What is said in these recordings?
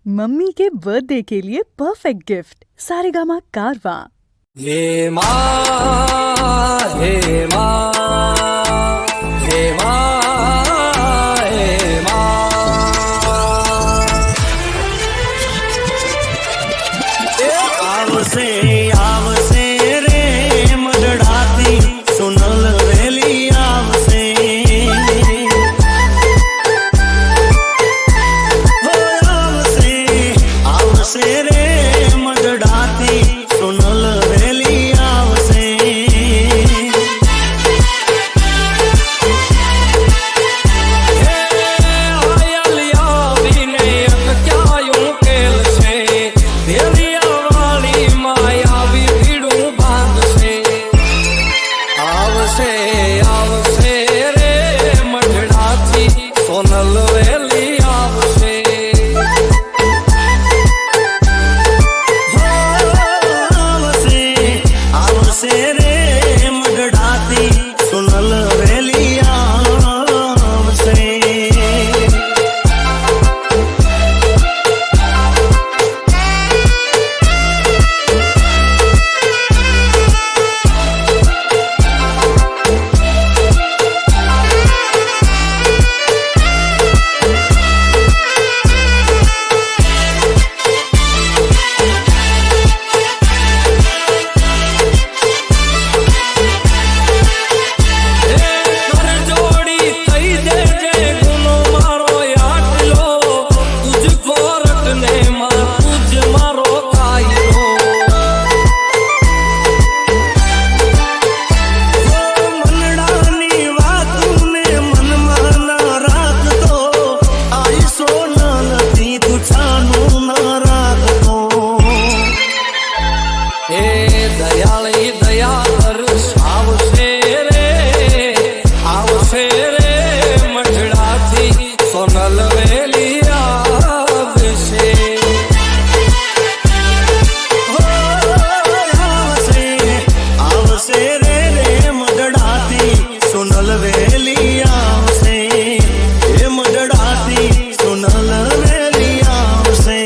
Mummy के birthday के लिए परफेक्ट गिफ्ट सारेगामा कारवा। हे माँ हे माँ हे माँ हे माँ आवसे आवसे रे मडड़ाती सुनल वेली आवसे हो आवसे आवसे रे मडड़ाती सुनल वेली आवसे आयलिया विने क्या यूं केल से देलिया वाली माया भी भीड़ू बांध से आवसे आवसे रे मढ़ड़ाती सोनल वेली आवसे आवसे आवसे रे मडड़ाती सुनल वेली आवसे कर जोड़ी कई दे जे गुनो मारो याटलो तुझको रखने मां तुझ मारो कायरो मनडानी वातूने मन माना राख दो आई सोनल थी तू छानू ना राख दो हे दयाली दया कर आवसे रे मढ़ड़ाती सोनल वेली आवसे आवसे आवसे रे मडड़ाती सुनल वेली आवसे रे मडड़ाती सुनल वेली आवसे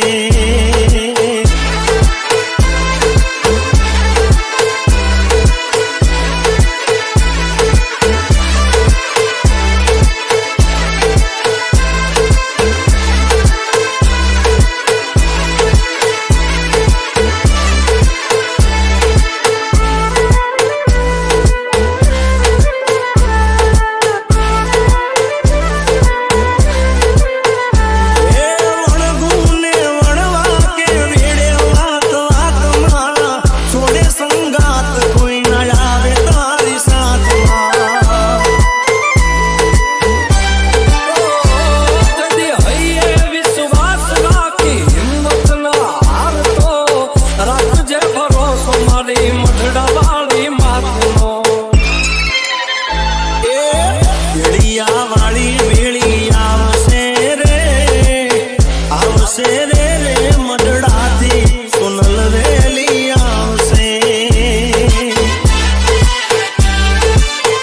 वणगुने वणवा के वेड़े वात आत्मा छोड़े संगात कोई न आवे तारी साथ कदी हइये विश्वास राखी हिम्मत ना हार तो रखजे भरोसो मारी मढ़ड़ा वाली मातनो भेड़िया वाली भेड़ी आवसे रे मडड़ाती सुनल वेली आवसे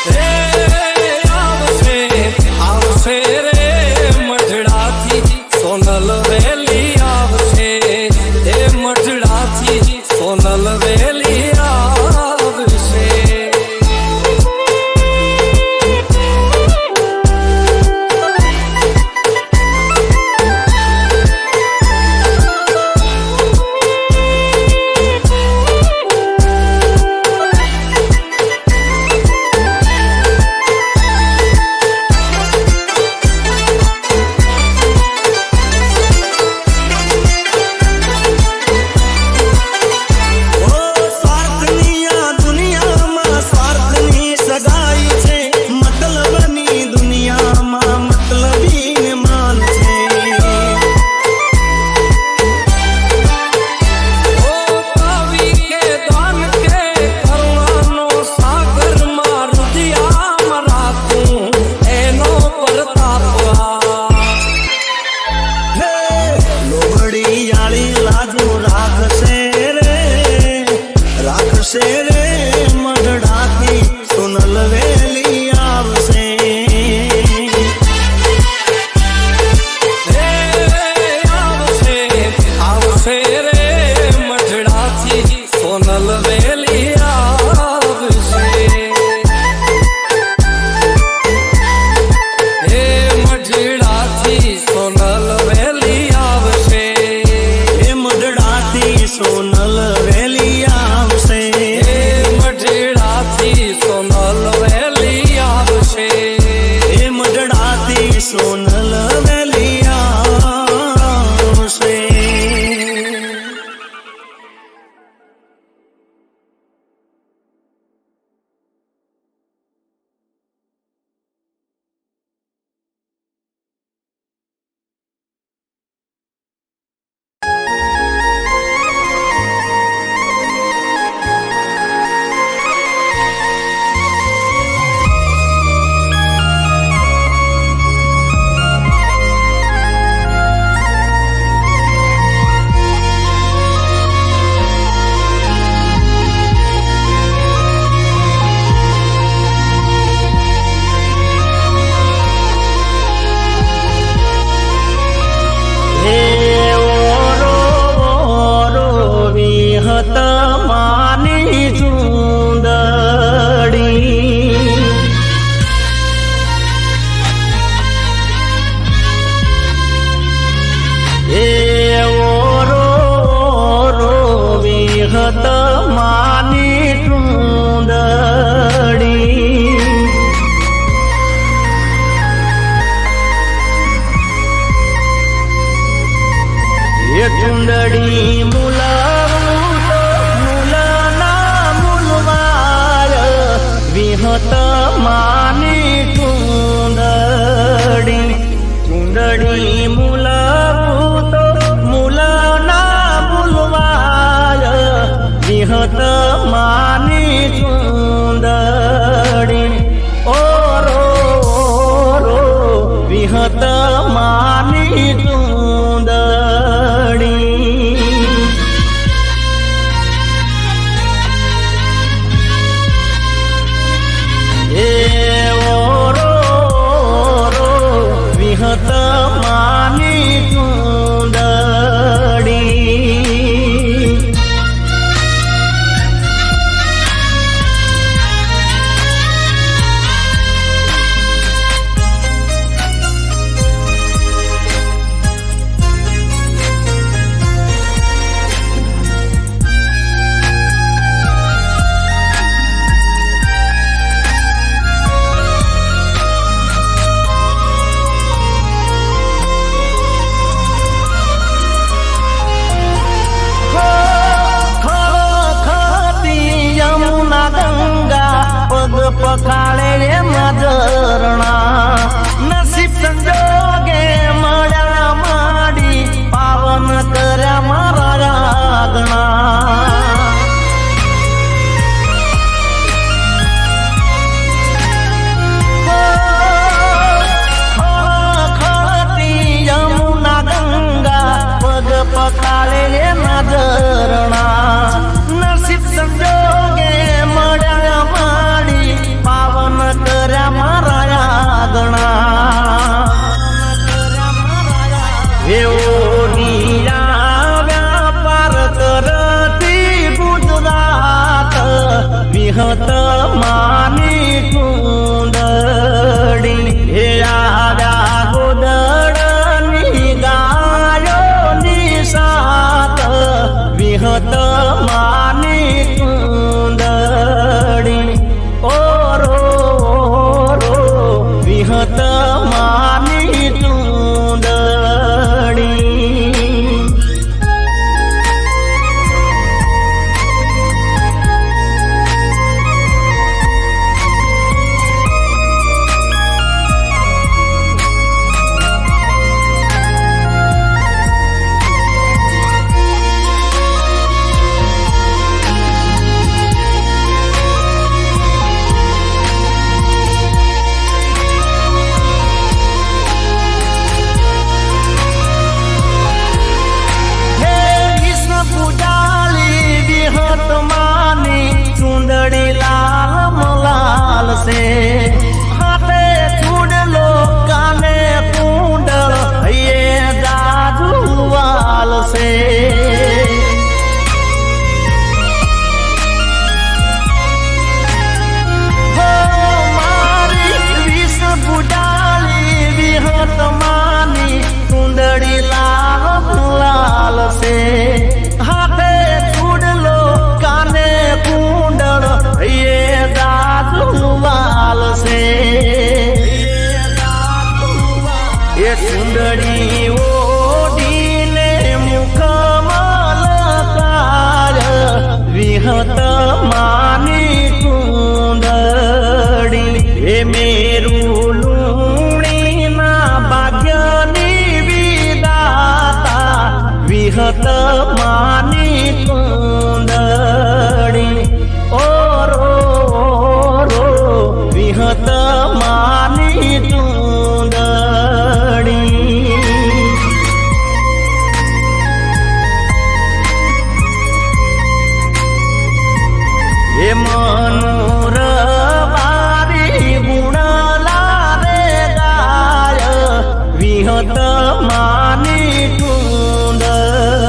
हे आवसे आवसे रे मढ़ड़ाती सोनल वेली आवसे हे मढ़ड़ाती सोनल वेली आवसे વિહત માની ચૂંદડી એ ચૂંદડી મુલાવું તો મુલના મુલવાર વિહત માની ચૂંદડી ચૂંદડી મુલાવું તો મુલના મુલવાર વિહત માની ચૂંદડી ઓરો ઓરો વિહત માની વિહત માની ચૂંદડી પખાડે રે મજરણા નસીબ સંજોગે મળ્યા માડી પાવન કર્યા મારા રાગણા ખળતી યમુના ગંગા પગ પખાડે રે મજરણા નસીબ સંજોગે મળ્યા માડી પાવન કર્યા મારા આગણા એવો નીરા વ્યાપાર કરતી ગુજરાત વિહત માની ચૂંદડી હે આજા ગોદડની ગાયોની સાત વિહત માની ચૂંદડી ઓરો ઓરો વિહત માની ચૂંદડી ચૂંદડી લાલ મલાલ સે હાથે ચૂડલો કાને કુંડળ હૈયે જાદુ વાલ સે મારી વિષ બુડાલી વિહત માની ચૂંદડી લાલ મલાલ સે હાથે ચૂડલો કાને કુંડળ ये दादू वाल से ये सुंदरी ओढ़ीने मुख मलकार विहत मानी चूंदड़ी हे मेरू लूणी ना भाग्यनी विदाता विहत मानी चूंदड़ी ઓરો ઓરો વિહત માની ચૂંદડી એ મનોર વારી ગુણ લારે ગાય વિહત માની ચૂંદડી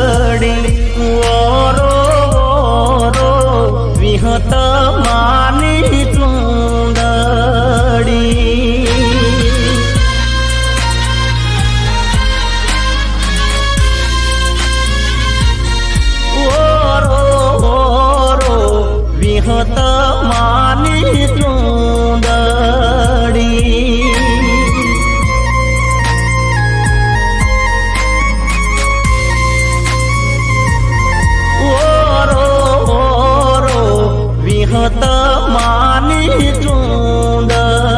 કિંમત માની ચૂંદડી.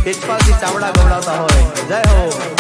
તેજપાલજી ચાવડા ગવડાવતા હોય. જય હો.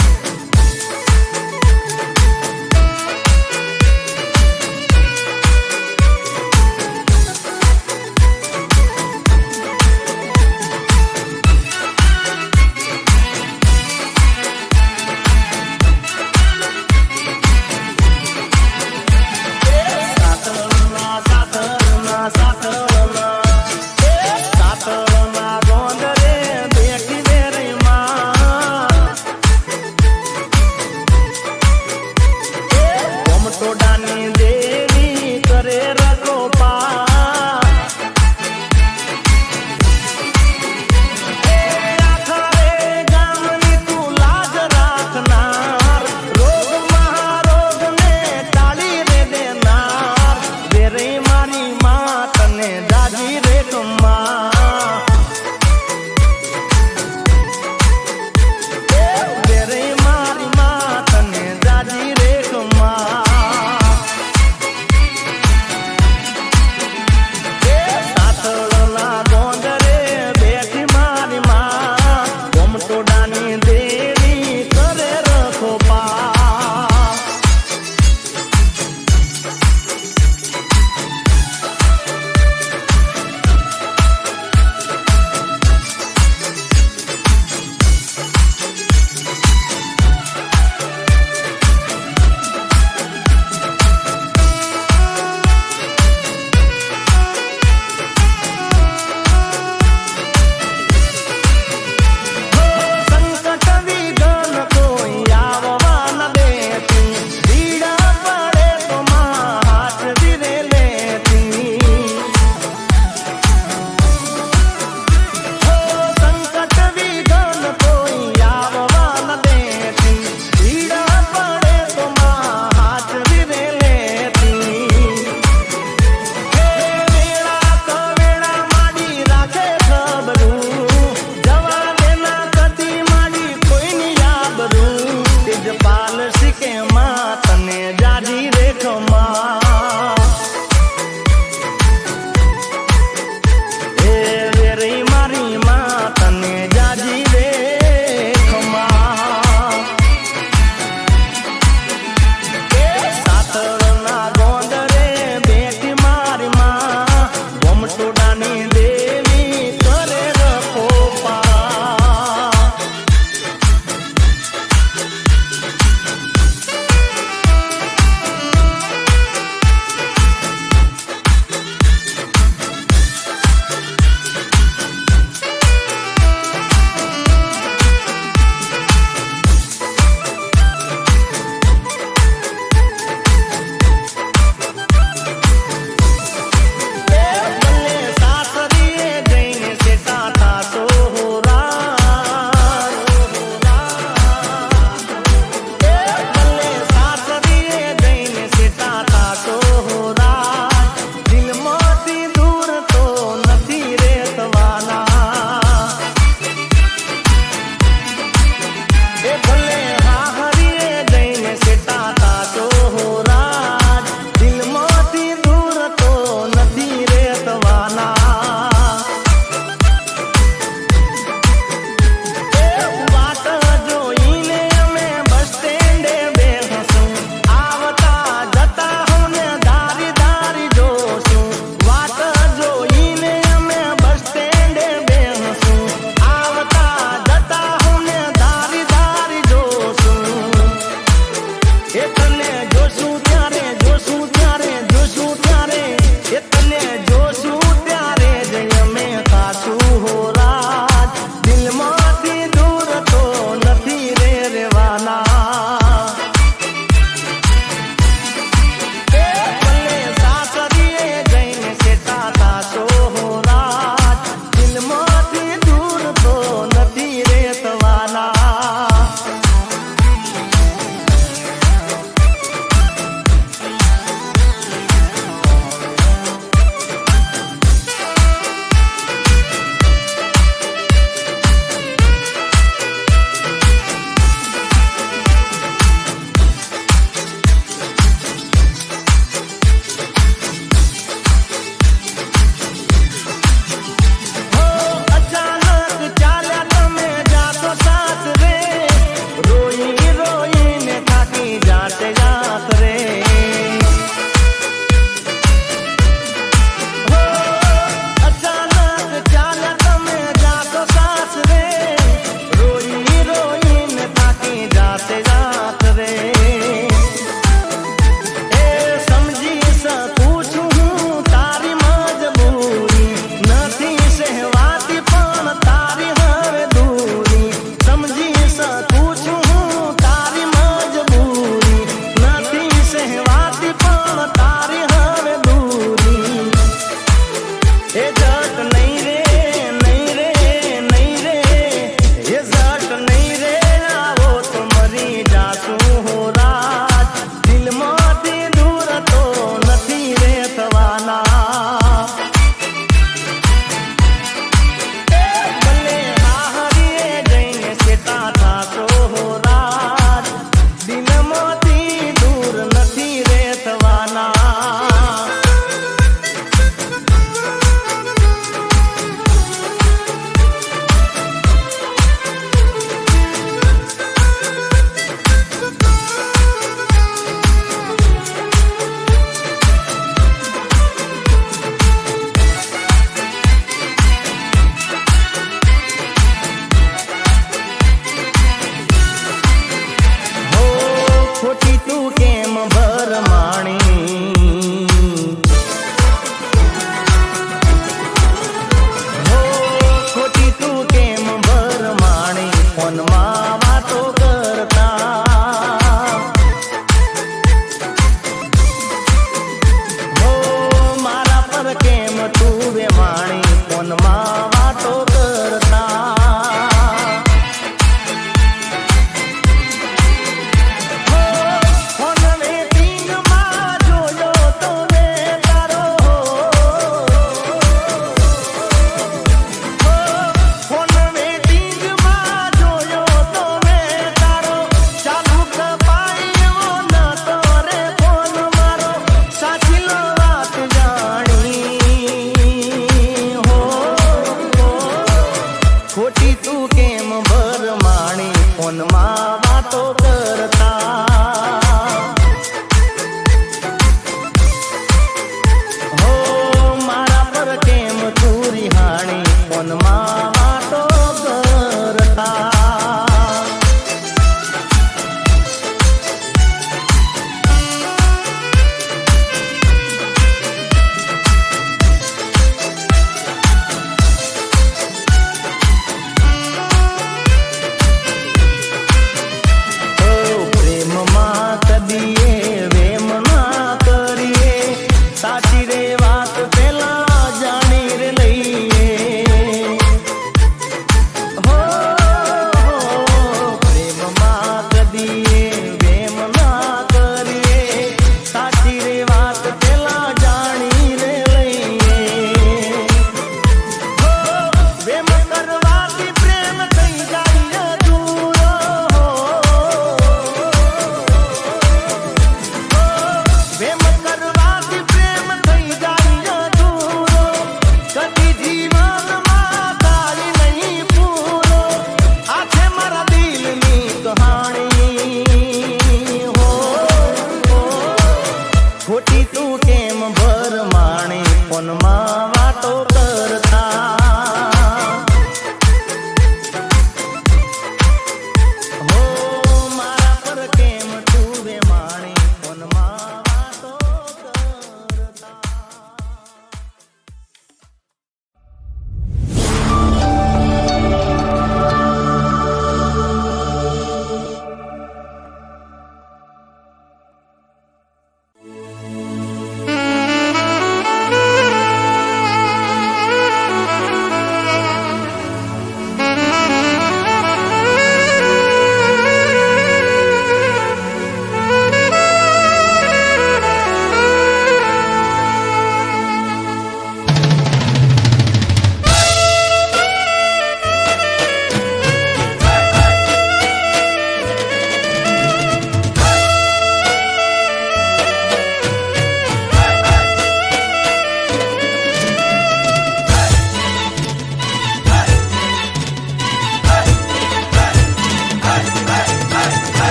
વાતો કરતા હો મારા પર કેમ તું વેમાણી ફોનમાં વાતો કરતા ખોટી તું કેમ ભર માણી ફોનમાં વાતો કરતા હો મારા પર કેમ તું રિહાણી ફોનમાં વાતો કરતા ખોટી તું કેમ ભર માણી ફોનમાં વાતો કરતા હો મારા પર કેમ તું વેમાણી ફોનમાં વાતો કરતા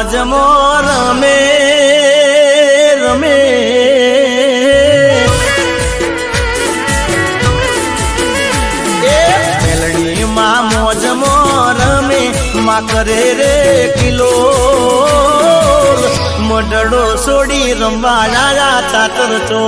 મોજમો રમે રમે મેલડીમાં મોજમો રમે માં કરે રે કિલો મોઢડો છોડી રમવા લાયા ચાતર ચો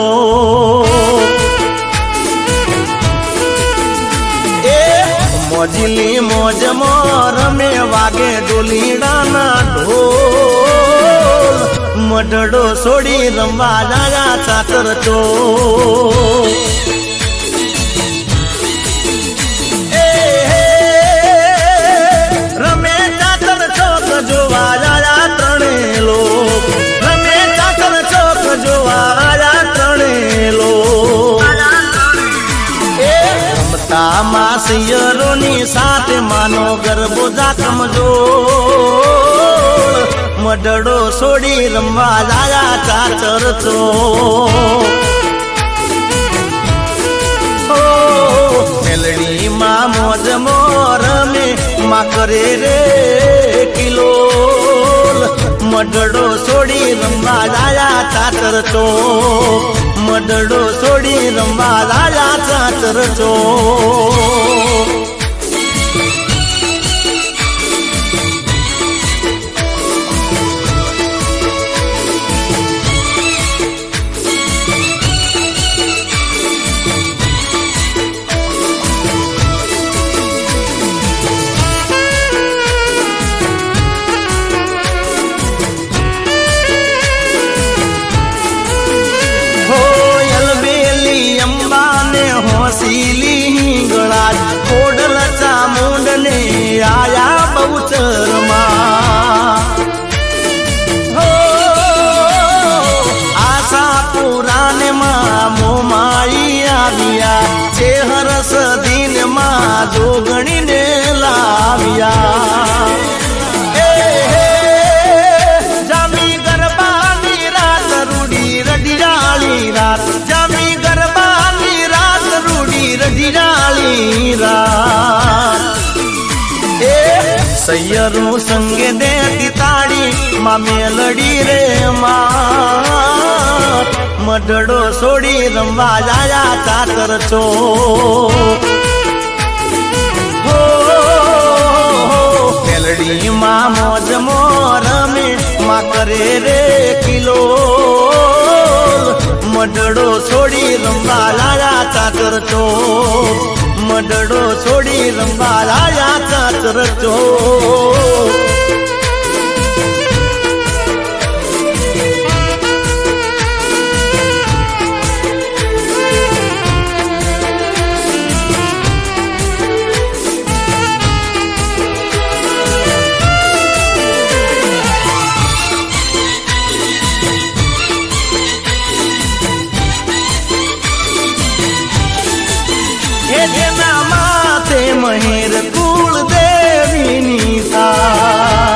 મોજલી મોજમો રમે વાગે ડોલીડાના ઢોલ મોઢડો છોડી રમવા લાયા ચાતર ચો રમે ચાતર ચોક જોવા લાયા ત્રણે લોક રમે ચાતર ચોક જોવા લાયા ત્રણે લોક માસિયરોની સાથે માનો ગરબો જાખમ જોડ મઢડો છોડી રમવા જાયા ચાચર ચો મેલડી માં મોજ મોરમે માં કરે રે કિલો મઢડો છોડી રમવા જાયા ચાચર ચો મઢડો છોડી રમવા જાયા ચાચર ચો સીલી ગળા કોડલ ચામુંડ ને આયા બહુચર માં હો આશા પુરાણ માં મોમાઈ આવ્યા છે હરસ દિન માં જોગણી ને લાવ્યા જામી ગરબાની રાત રૂડી રડિયાળી રાત જામી ગરબાની રાત રૂડી રડિયાળી રાત એ સૈયરું સંગે દેતી તાળી માં મેલડી રે માં મઢડો છોડી રમવા જાયા ચાકર છો મેલડી માં મોજ મોરમે માં કરે રે કિલો મઢડો છોડી રમવા લાયા ચાકર ચો મઢડો છોડી રમવા લાયા ચાકર ચો જેના માથે મહેર કુળ દેવીની થાય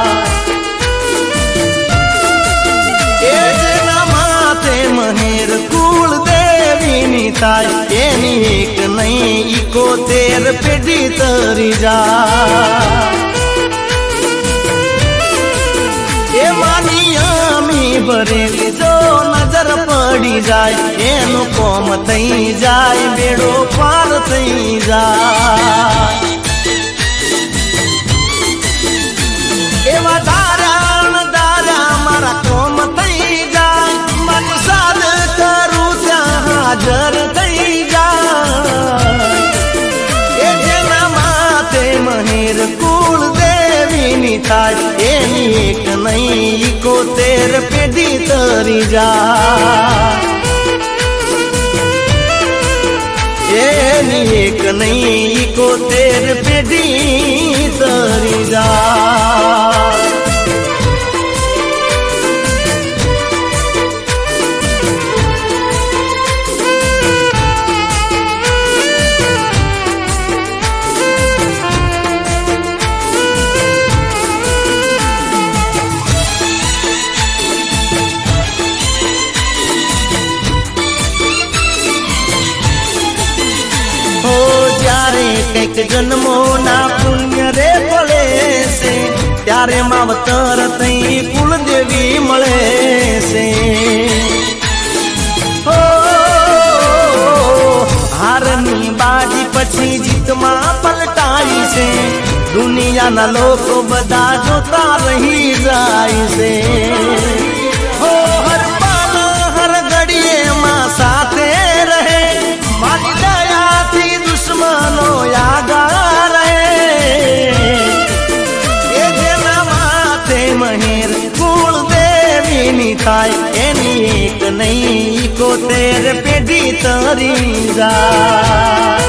જેના માથે મહેર કુળ દેવીની થાય એની એક નહીં 71 પેઢી તરી જાય એ માની અમી ભરેલી જો નજર પડી જાય એનું કોમ થઈ જાય બેડો પાર થઈ જાય એવા દારા મારા કોમ થઈ જાય મન સાદ કરું ત્યાં હાજર થઈ જાય એ જેના માથે મહેર કુળ દેવીની થાય એની એક નહીં 71 પેઢી તરી જાય એની એક નહીં 71 પેઢી તરી જાય કઈક જન્મો ના પુણ્ય રે પડે છે ત્યારે માવતર થઈ કુળદેવી મળે છે હો હારની બાજી પછી જીતમાં પલટાઈ છે દુનિયાના લોકો બધા જોતા રહી જાય છે હો હર પાલ હર ઘડીએ માં સાથે રહે મારી દયાથી દુશ્મનો યાદા રહે એ જેના માથે મહેર કુળ દેવીની થાય એની એક નહીં 71 પેઢી તરી જાય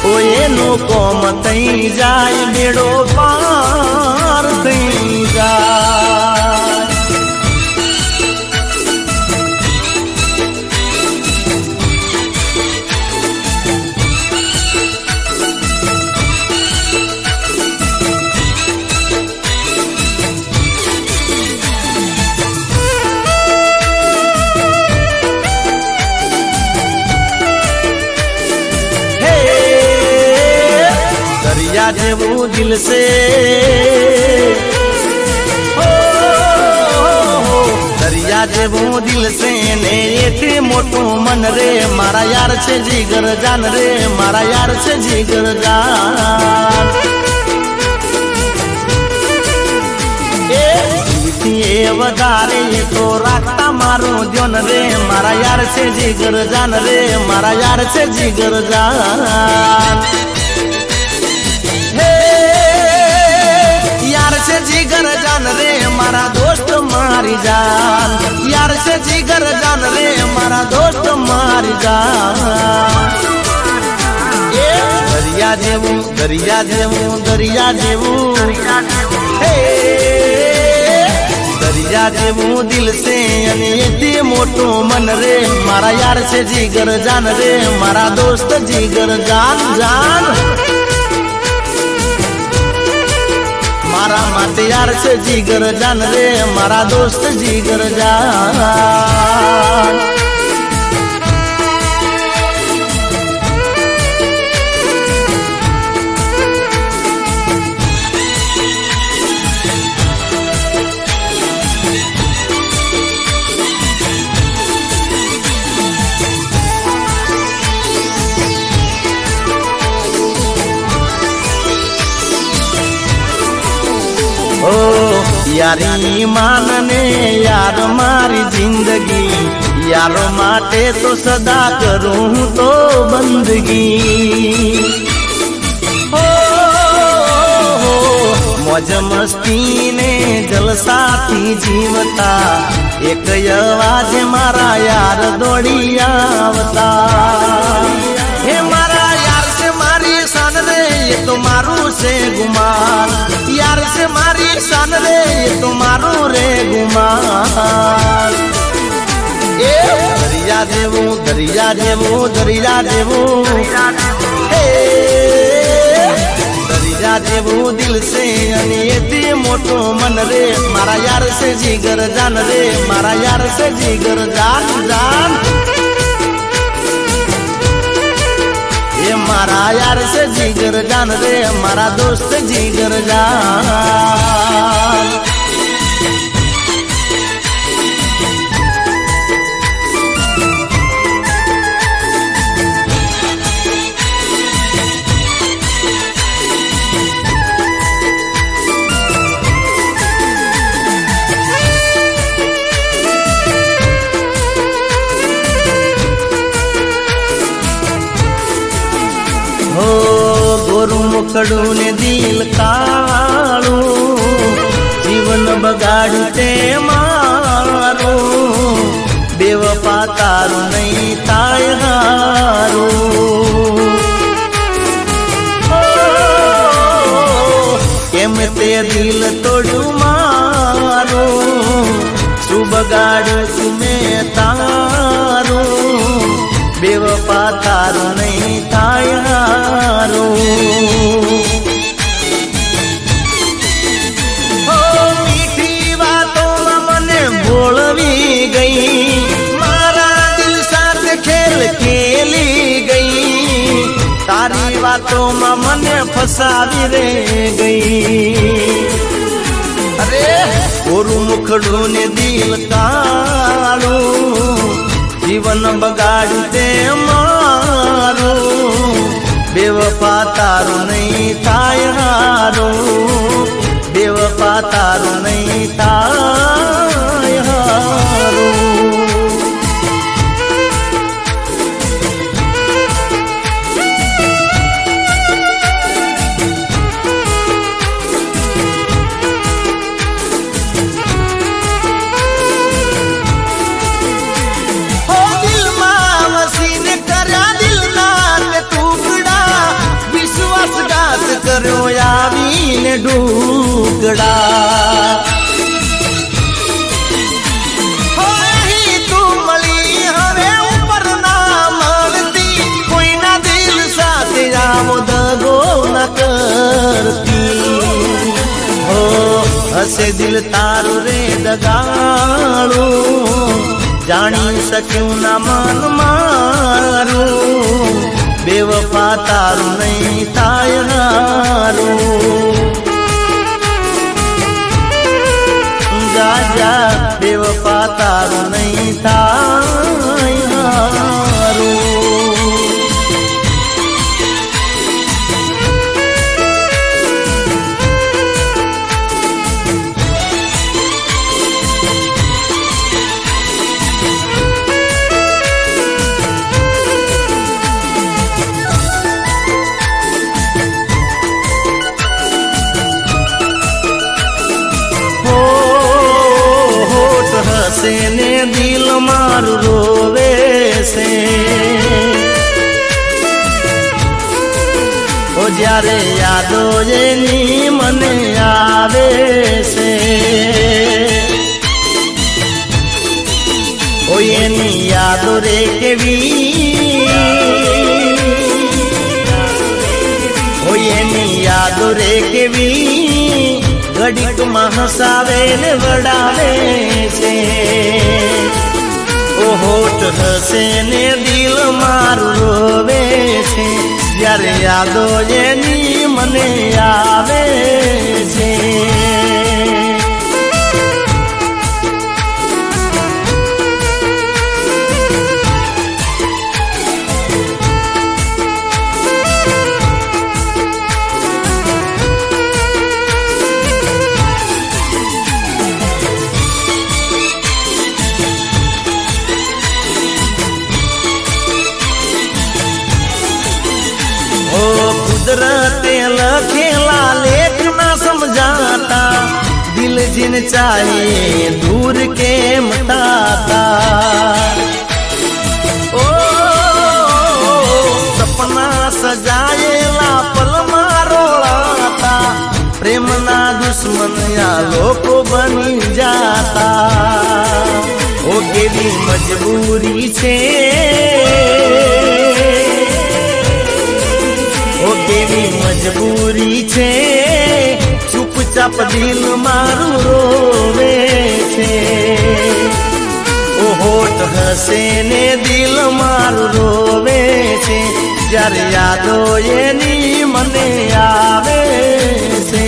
ઓ એનું કોમ થઈ જાય બેડો પાર થઈ જાય જેવું દિલ છે દરિયા જેવું દિલ છે ને એથી મોટું મન રે મારા યાર છે જીગર જાન રે મારા યાર છે જીગર જાન એ વધારે તો રાખતા મારું ધ્યાન રે મારા યાર છે જીગર જાન રે મારા યાર છે જીગર જાન યાર છે જીગર જાન રે મારા દોસ્ત મારી જાન યાર છે જીગર જાન રે મારા દોસ્ત મારી જાન દરિયા જેવું દરિયા જેવું દરિયા જેવું દરિયા જેવું દિલ છે અને એથી મોટું મન રે મારા યાર છે જીગર જાન રે મારા દોસ્ત જીગર જાન જાન મારા માટે યાર છે જીગર જાન રે મારા દોસ્ત જીગર જાન યારી માનને યાર મારી જિંદગી યારો માટે તો સદા કરું તો બંદગી મોજ મસ્તી ને જલસાથી જીવતા એક અવાજ મારા યાર દોડી આવતા હે મારા યાર છે મારી શાન રે એ તો મારું છે ગુમાન યાર છે મારી શાન રે એ તો મારું રે ગુમાન દરિયા જેવું દરિયા જેવું દરિયા જેવું દરિયા જેવું દિલ છે અને એથી મોટું મન રે મારા યાર છે જીગર જાન રે મારા યાર છે જીગર જાન જાન એ મારા યાર છે જીગર જાન રે મારા દોસ્ત જીગર જાન ગોરું મુખડું ને દિલ કાળું જીવન બગાડ્યું તે મારું બેવફા તારું નહીં થાય હારું કેમ તે દિલ તોડ્યું મારું શું બગાડ્યું તું મેં તારું બેવફા તારું નહીં થાય હારું મીઠી વાતોમાં મને ભોળવી ગઈ મારા દિલ સાથે ખેલ ખેલી ગઈ તારી વાતોમાં મને ફસાવી રે ગઈ અરે ગોરું મુખડું ને દિલ કાળું જીવન બગાડ્યું તે મારું બેવફા તારું નહીં થાય હારું બેવફા તારું નહીં થાય હારું કર્યો આવીને ડૂગડા તું મળી હવે ઉપર ના મળતી કોઈના દિલ સાથે આવો દગો ન કરતી હો હસે દિલ તારું રે દગાડું જાણી શક્યું ના મન મારું બેવફા તારું નહીં થાય હારું જા જા બેવફા તારું નહીં થાય હારું ને દિલ મારું રોવે છે ઓ જ્યારે યાદો એની મને આવે છે ઓ એની યાદો રે કેવી ઓ એની યાદો રે કેવી ઘડીક માં હસાવે ને વડાવે છે ઓ હોઠ હસે ને દિલ મારું રોવે છે જ્યારે યાદો એની મને આવે છે कुदरते लखेला लेख ना समझाता दिल जिन चाहे दूर के मटाता ओ सपना सजाएला पल मारोड़ाता प्रेम ना दुश्मन या लोको बनी जाता ओ केली मजबूरी छे કેવી મજબૂરી છે ચૂપચાપ દિલ મારું રોવે છે ઓ હોઠ હસે ને દિલ મારું રોવે છે જ્યારે યાદો એની મને આવે છે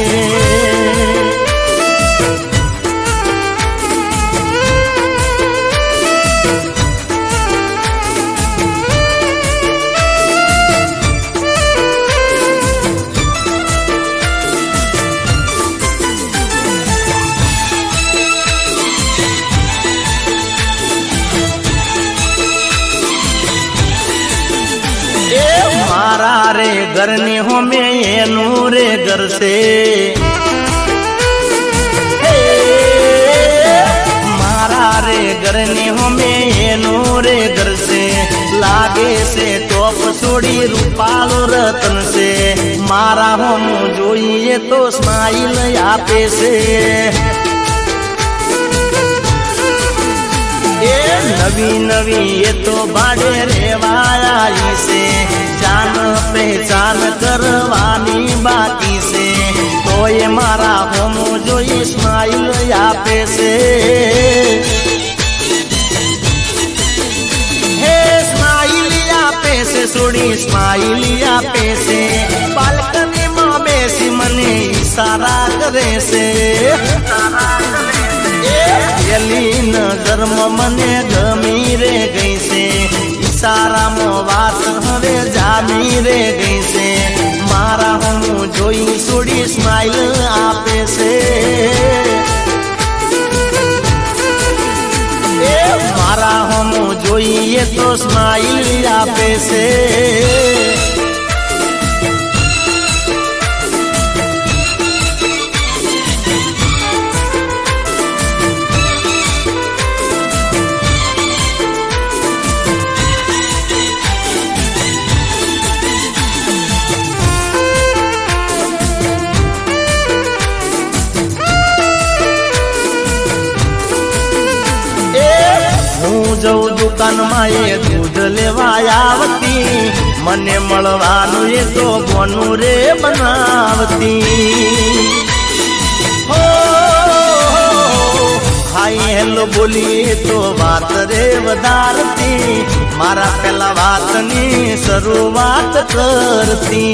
मारा रे घर ने हो में एनु रे घर से मारा रे घर ने हो में एनु रे घर से लागे से टॉप छोड़ी रूपालो रतन से मारा हम जोइए तो स्माइल आपे से नवी नवी ये तो बाड़े रेवाया से जान पहचान करवानी बाकी से तो ये मारा हम जो इस्माइल आपे से हे इस्माइल आपे से सुनी इस्माइल आपे से बालकनी में बेसी मने इशारा करे से नजर मने गमी रे गई से इशारा मो बात हवे जामी रे गई से मारा हम जोई सोड़ी स्माइल आपे से मारा हम जोई तो स्माइल आपे से જઉં દુકાનમાં એ દૂધ લેવા આવતી મને મળવાનું એ તો બોનું રે બનાવતી હાઈ હેલો બોલી તો વાત રે વધારતી મારા પેલા વાતની શરૂઆત કરતી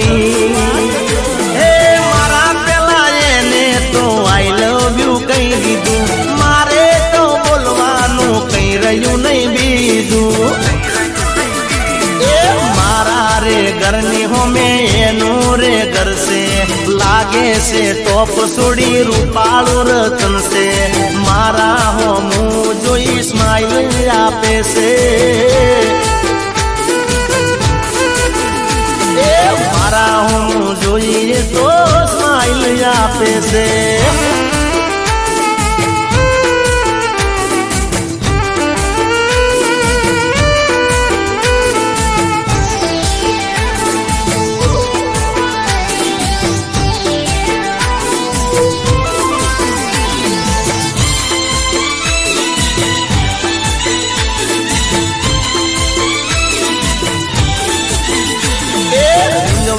તો આઈ લવ યુ કહી દીધું, મારે તો બોલવાનું કઈ રહ્યું નહીં બીજું. એ મારા રે ઘરની હોમે એનું રે ઘર છે, લાગે છે ટોપ છોડી રૂપાળું રતન છે, મારા હોમું જોઈ સ્માઈલ આપે છે. એ મારા હોમું જોઈએ તો સ્માઈલ આપે છે.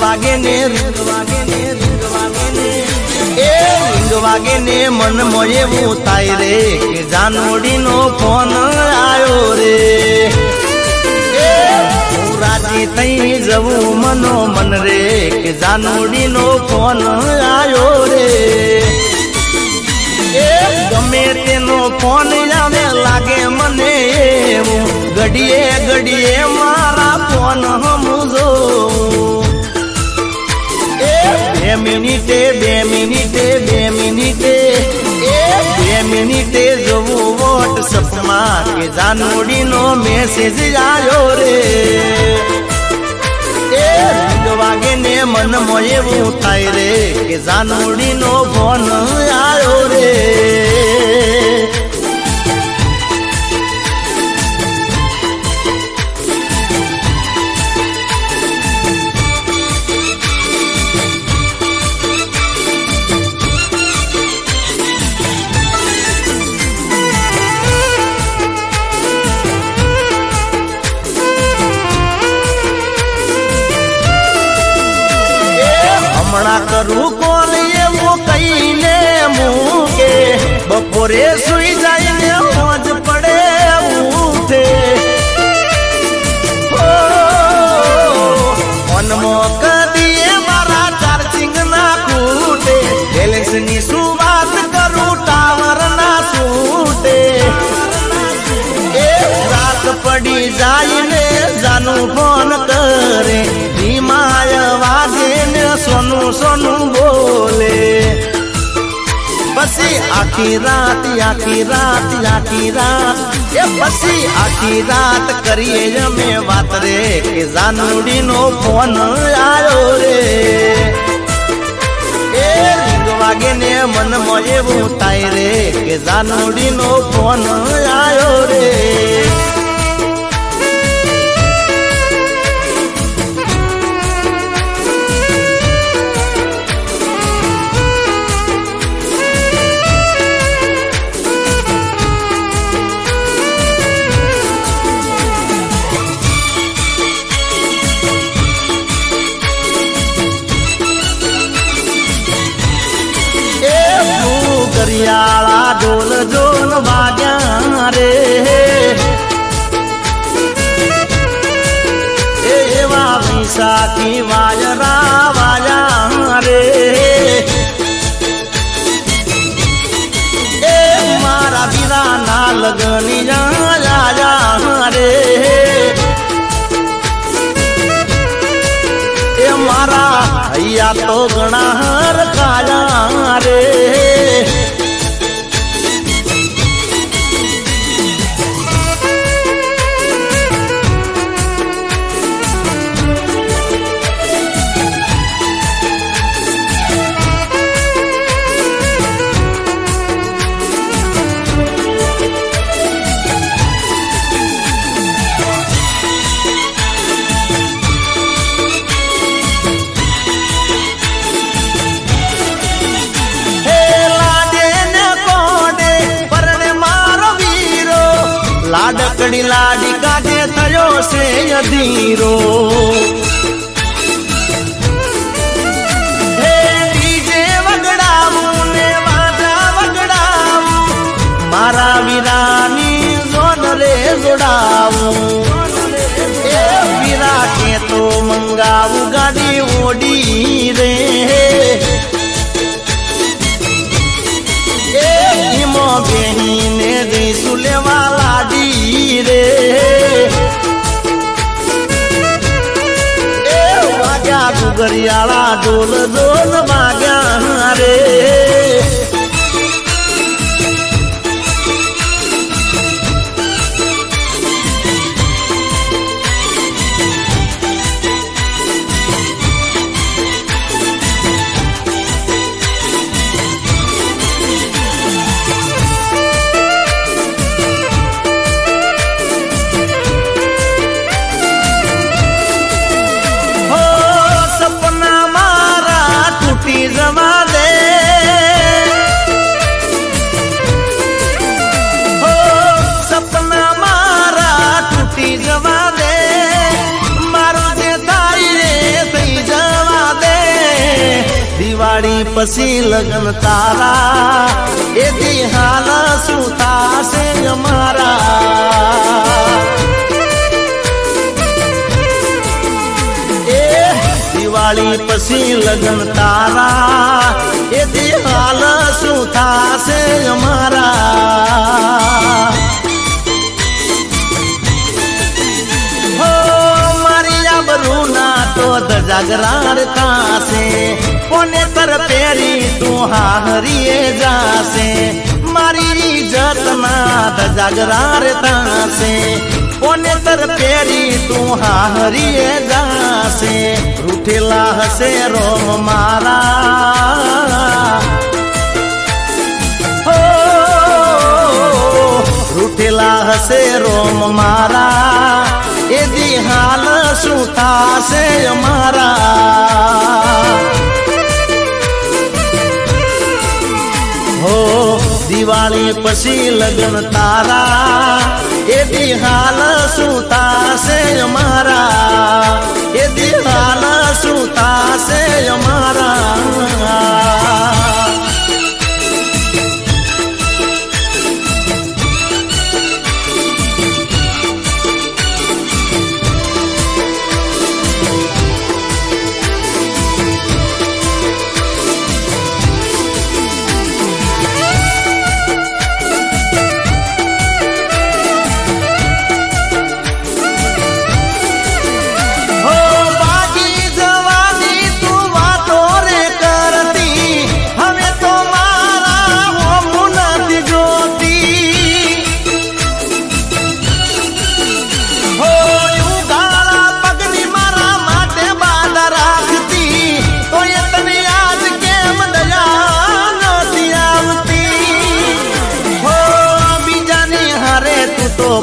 વાગે ને રીંગ વાગે ને રીંગ વાગે ને એ રીંગ વાગે ને મન મોય એવું થાય રે કે જાનોડીનો ફોન આવ્યો રે. એ હું રાજી થઈ જવું મનો મન રે કે જાનોડીનો ફોન આવ્યો રે. એ ગમે તેનો ફોન આવે લાગે મને એવું, ઘડીએ ઘડીએ મારા ફોન હમું જોઉં. બે મિનિટે બે મિનિટે બે મિનિટે એ બે મિનિટે જોવું વોટ્સઅપમાં કે જાનોડીનો મેસેજ આવ્યો રે. એ રીંગ વાગે ને મન મોય એવું થાય રે કે જાનોડીનો ફોન આવ્યો રે. હમણાં કરું કોણ એવું કહીને મૂકે, બપોરે સુઈ જાય ને મોજ પડે ઉઠે. મનમો કદીએ મારા ચાર્જિંગ ના ખૂટે, બેલેન્સ ની શું વાત કરું ટાવર ના છૂટે. એ રાત પડી જાય ને જાનું ફોન કરે, ધીમાય વાગે ને સોનું સોનું બોલે. પછી આખી રાત આખી રાત આખી રાત એ પછી આખી રાત કરીએ અમે વાત રે કે જાનોડીનો ફોન આવ્યો રે. એ રીંગ વાગે ને મન મોય એવું થાય રે કે જાનોડીનો ફોન આવ્યો રે. દરિયાળા ઢોલ જોન વાગ્યા રે, એવા વિશાખી વાયરા વાયા રે. એ મારા વીરાના લગની આયા રે. એ મારા હૈયા તો ઘણા હરકાયા રે. લાડકડી લાડી કાઢે થયો છે અધીરો. હે ડીજે વગડાવું ને વાજા વગડાવું, મારા વીરાની જોન રે જોડાવું. એ વીરા કે તો મંગાવું ગાડી ઓડી રે. ઘડિયાળા ડોલ ડોલ વાગ્યા રે દિવાળી પછી લગન તારા એ દી હાલ શું થાશે અમારા એ દિવાળી પછી લગન તારા એ દી હાલ શું થાશે અમારા મારી આબરૂ ના તો જાગરાર થાશે કોને તર પેરી તું હારીએ જાશે મારી ઇજ્જત ના જાગરાર થાશે કોને તર પેરી તું હારીએ જાશે રૂઠેલા હશે રોમ મારા હો રૂઠેલા હશે રોમ મારા એ દી હાલ શું થાશે અમારા હો દિવાળી પછી લગન તારા એ દી હાલ શું થાશે અમારા એ દી હાલ શું થાશે અમારા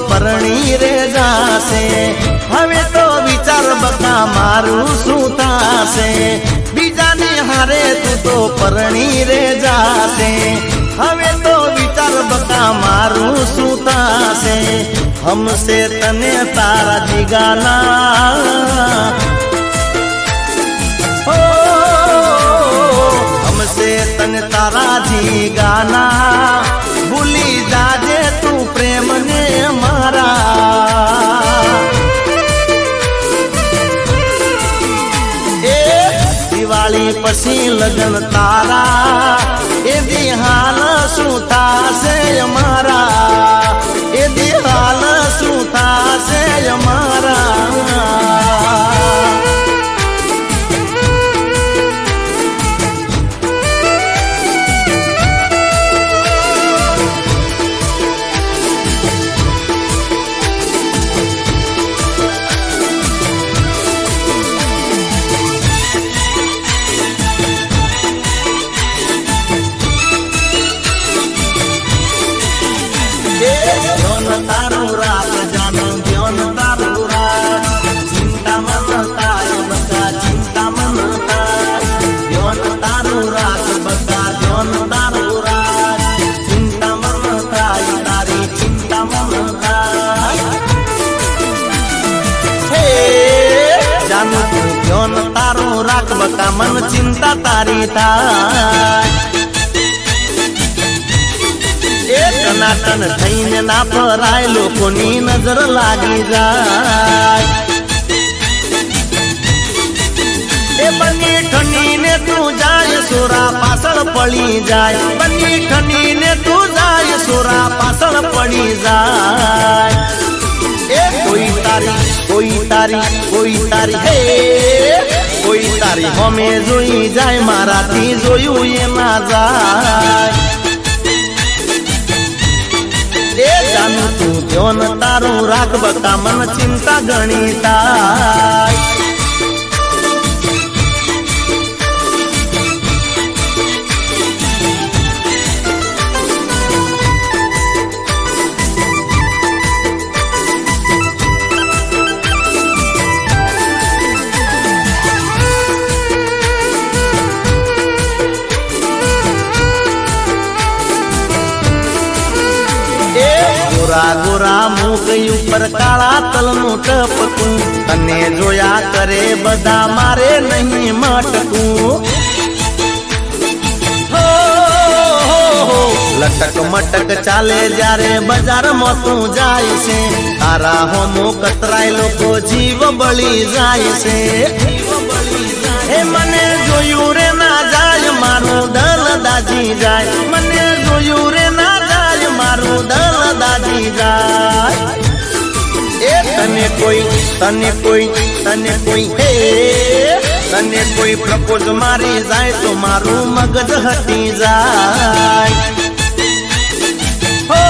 પરણી રે જાશે હવે તો વિચાર બકા મારું શું થાશે બીજાની હારે તું તો પરણી રે જાશે હવે તો વિચાર બકા મારું શું થાશે હમસે તને તારા જીગાના હમસે તને તારા જીગાના ભૂલી જાજે તું પ્રેમ ને મારા એ દિવાળી પછી લગન તારા એ દી હાલ શું થાશે અમારા એ દી હાલ શું થાશે અમારા તારું રાત જાનો ધ્યાન તારું રાત ચિંતા મન થાય બકા ચિંતા મન થાય ધ્યાન તારું રાત બકા ધ્યાન તારું રાત ચિંતા મન થાય તારી ચિંતા મન થાય હે જાનો તું ધ્યાન તારું રાખ બકા મન ચિંતા તારી થાય ટનાટન થઈને ના ફરાય લોકોની નજર લાગી જાય એ બની ઠનીને તું જાય સોરા પાછળ પડી જાય બની ઠનીને તું જાય સોરા પાછળ પડી જાય એ કોઈ તારી હે કોઈ તારી હોમે જોઈ જાય મારાથી જોયું એ ના જાય એ જાનું તું ધ્યાન તારું રાખ બકા મન ચિંતા ઘણી થાય ગોરા ગોરા મુખ ઉપર કાળા તલનું ટપકું તને જોયા કરે બધા મારે નહીં મટકું લટક મટક ચાલે જ્યારે બજારમાં તું જાય છે તારા હોમો કતરાય લોકો જીવ બળી જાય છે એ મને જોયું રે ના જાય મારું દલ દાજી જાય મને જોયું રે ના જાય મારું દલ દાજી જાય એ તને કોઈ હે તને કોઈ પ્રપોઝ મારી જાય તો મારું મગજ હટી જાય હો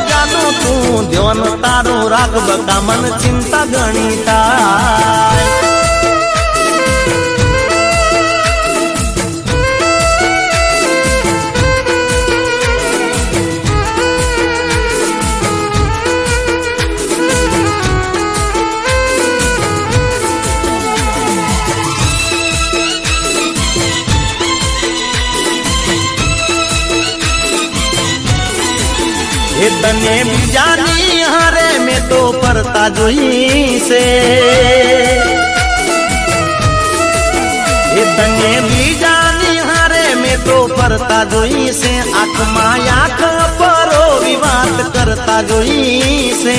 જાનું તું ધ્યાન તારું રાખ બકા મન ચિંતા ઘણી થાય એ તને બીજાની હારે મેં તો ફરતા જોઈ છે એ તને બીજાની હારે મેં તો ફરતા જોઈ છે આંખમાં આંખ પરો વિવાદ કરતા જોઈ છે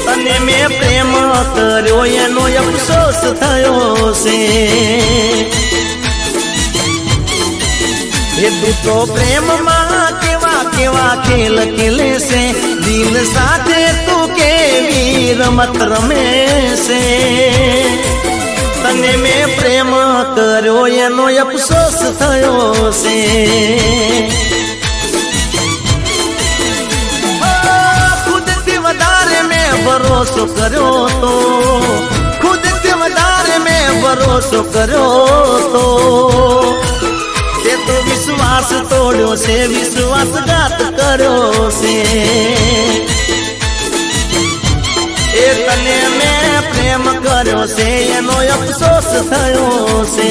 તને મેં પ્રેમ કર્યો એનો અફસોસ થયો છે એ તું તો પ્રેમમાં કેવા કેવા ખેલ ખેલે છે દિલ સાથે તું કેવી રમત રમે છે તને મેં પ્રેમ કર્યો એનો અફસોસ થયો છે ખુદથી વધારે મેં ભરોસો કર્યો તો ખુદથી વધારે મેં ભરોસો કર્યો તો તે તો વિશ્વાસ તોડ્યો છે વિશ્વાસઘાત કર્યો છે એ તને મેં પ્રેમ કર્યો છે એનો અફસોસ થયો છે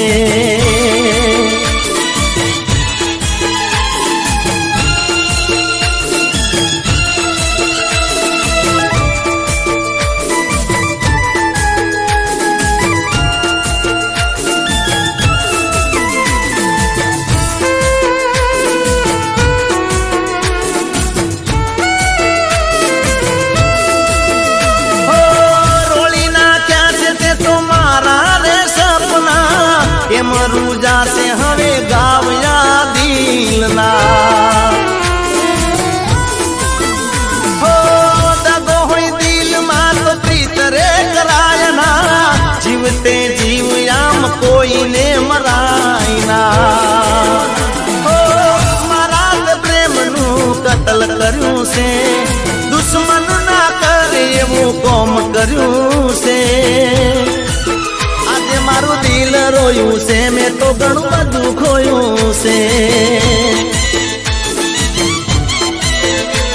એમ રૂજાશે હવે ગાવ્યા દિલના હો દગો હોય દિલમાં તો પ્રીત રે કરાયના જીવતે જીવ આમ કોઈને મરાયના હો મારા પ્રેમનું કતલ કર્યું છે દુશ્મન ના કરે એવું કોમ કર્યું છે મારું દિલ રોયું છે મેં તો ઘણું બધું ખોયું છે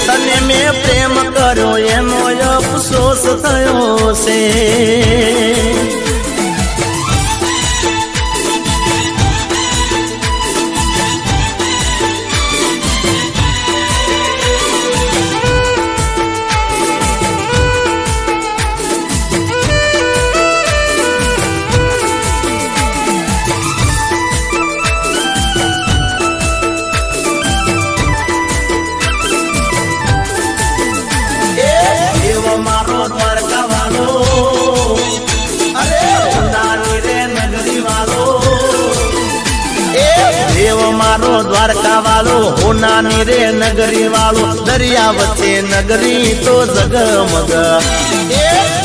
તને મેં પ્રેમ કર્યો એનો અફસોસ થયો છે મારો દ્વારકા વાલો અરે દ્વારકા વાળો હોનાની રે નગરી વાળો દરિયા વચ્ચે નગરી તો જગમગ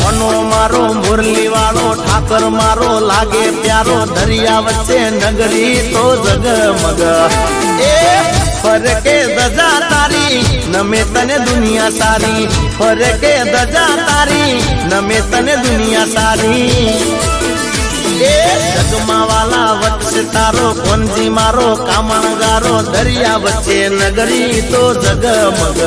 મનો મારો મુરલી વાળો ઠાકર મારો લાગે પ્યારો દરિયા વચ્ચે નગરી તો જગમગ ફરકે દજા તારી નમે તને દુનિયા સારી ફરકે દજા તારી નમે તને દુનિયા સારી જગમા વાલા વચ્ચે તારો કોનજી મારો કામણગારો દરિયા વચ્ચે નગરી તો જગમગ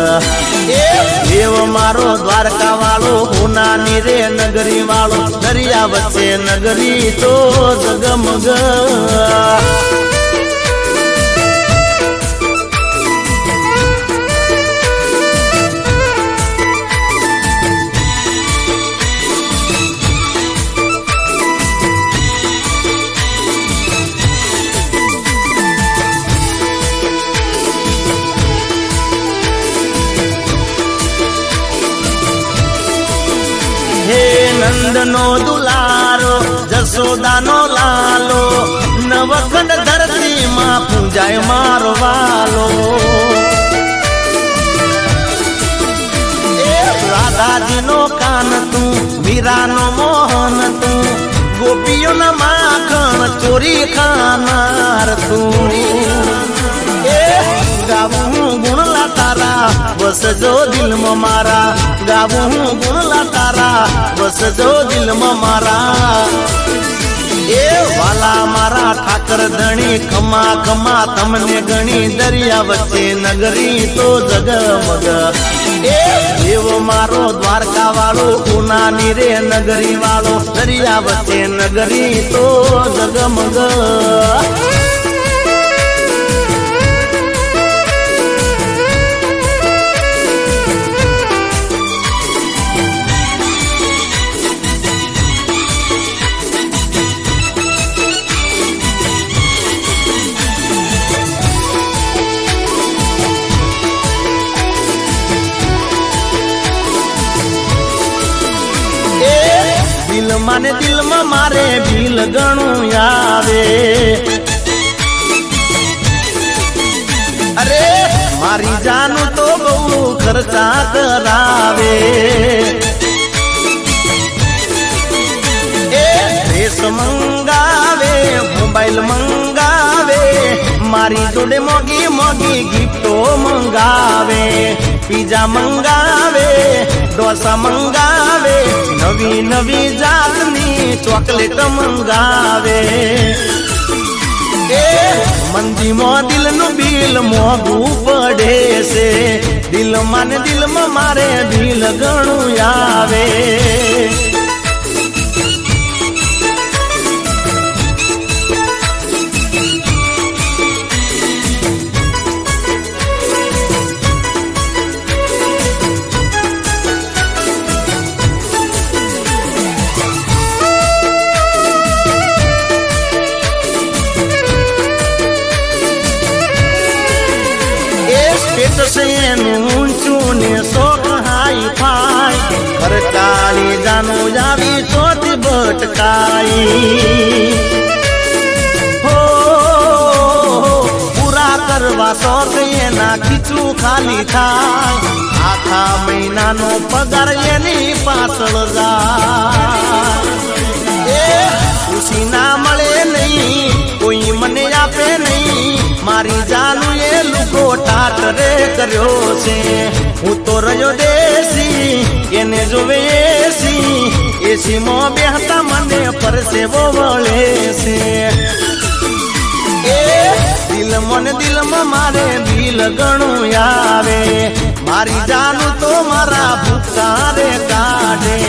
દેવ મારો દ્વારકા વાળો હોનાની રે નગરી વાળો દરિયા વચ્ચે નગરી તો જગમગ નંદનો દુલારો જસોદાનો લાલો નવખંડ ધરતીમાં પૂજાય મારો વાલો રાધાજીનો કાન તું વીરાનો મોહન તું ગોપીઓના માખણ ચોરી ખાનાર તું ગાવું ગુણલા તારા વસજો દિલમાં મારા ગાવું ગુણલા તારા વસજો દિલમાં મારા એ વાલા મારા ઠાકર ધણી ખમા ખમા તમને ગણી દરિયા વચ્ચે નગરી તો જગમગ એ દેવ મારો દ્વારકા વાળો ઉનાની રે નગરી વાળો દરિયા વચ્ચે નગરી તો જગમગ દિલમાં ને દિલમાં મારે ભીલ ગણું આવે અરે મારી જાનું તો બહુ ખર્ચા કરાવે એ ડ્રેસ મંગાવે મોબાઈલ મંગાવે મારી જોડે મોગી મોગી ગિફ્ટો મંગાવે પીઝા મંગાવે ઢોસા મંગાવે નવી નવી જાતની ચોકલેટ મંગાવે એ મંદીમાં દિલનું બિલ મોંઘું પડે છે દિલમાં ને દિલમાં મારે બિલ ઘણું આવે ઊંચું ને શોખ હાઈ ફાઈ ખર્ચાળી જાનું આવી ચોથી ભટકાઈ હો પૂરા કરવા શોખ એના ખીચું ખાલી થાય આખા મહિનાનો પગાર એની પાછળ જાય ખુશી ના મળે નહીં કોઈ મને આપે નહીં મારી જાનું એ લુકો ટાટરે કર્યો છે હું તો રહ્યો દેશી એને જોવે એસી માં બેહતા મને પરસેવો વળે છે એ દિલમાં ને દિલમાં મારે બિલ ઘણું આવે મારી જાનું તો મારા ભૂતકારે કાઢે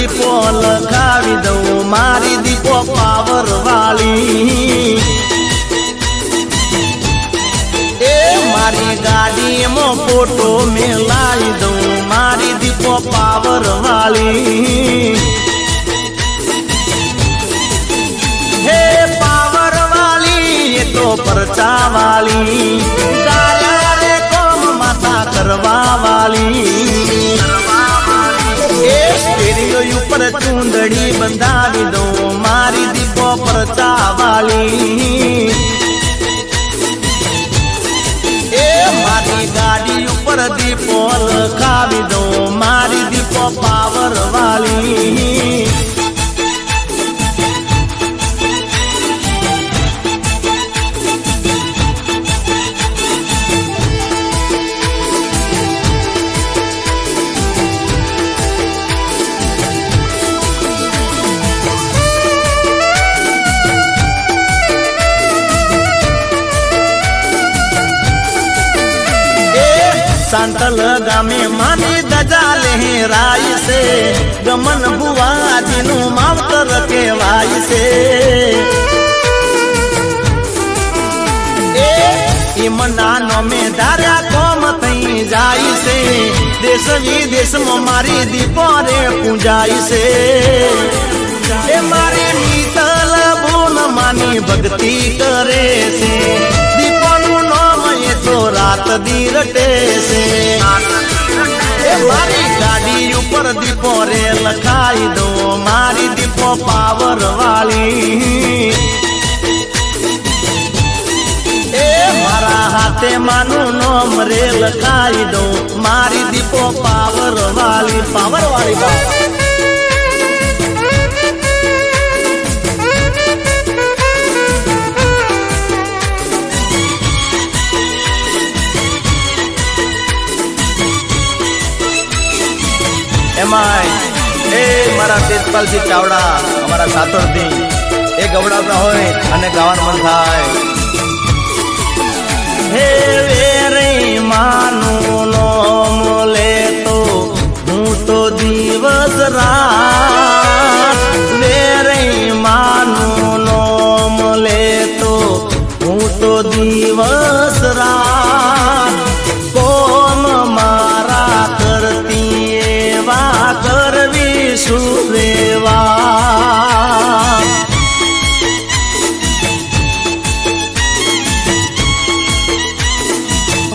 દીપો લગાવી દઉં મારી દીપો પાવર વાળી ગાડીમાં ફોટો મેલાઈ દઉં મારી દીપો પાવર વાળી હે પાવર વાળી એ તો પરચા વાળી રે કોમ માતા કરવા વાળી એ સ્ટેરિયો ઉપર ચૂંદડી બંધાવી દઉં મારી દીપો પરચા વાળી એ મારી ગાડી ઉપર દીપો લખાવી દઉં મારી દીપો પાવર વાળી सांतल गामे मानी दजा लहराई से गमन बुआ जिनु मावतर केवाई से इमनानो में धारा कोम थई जाई से देश विदेश में मारी दीपो रे पूजाई से ए मारी नीतल बोन मानी भक्ति करे से तो रात दी रटे से ए मारी गाड़ी ऊपर दीपो रे लखाई दो मारी दीपो पावर वाली ए मारा हाथे मानु नोम रे लखाई दो मारी दीपो पावर वाली बात मारा तेजपाल सिंह चावड़ा अमरा सातोर थी ए गवड़ाता होय अने गावन मन थाय हे वेरे मानु नोम ले तो हूँ तो दिवस रात वेरे मानु नोम ले तो हूँ तो दिवस रात कोम मारा करती एवा करवी सुरेवा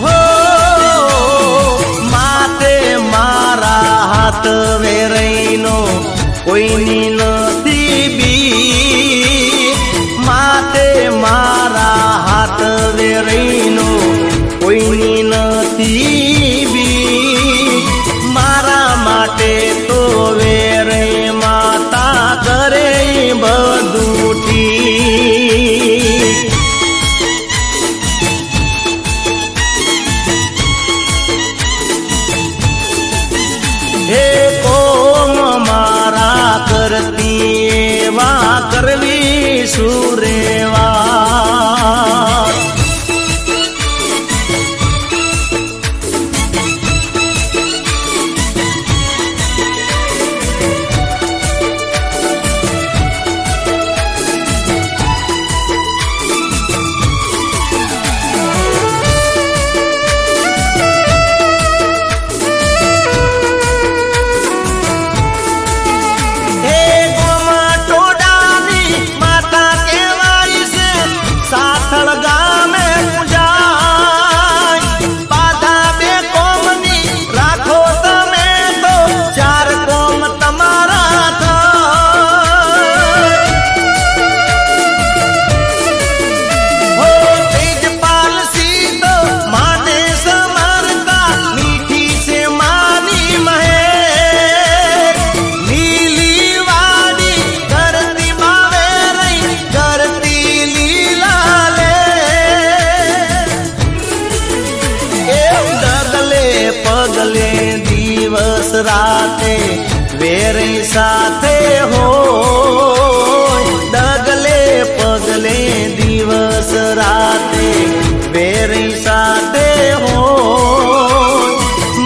हो माते मारा हाथ वेरईनो कोईनी नथी बी माते मारा हाथ वेरईनो कोईनी नथी बी मारा माटे तो वेरे माता करे बदूठी हे कोम मारा करती वा करवी सुरेवा राते वेरे साथे हो डगले पगले दिवस राते वेरे साथे हो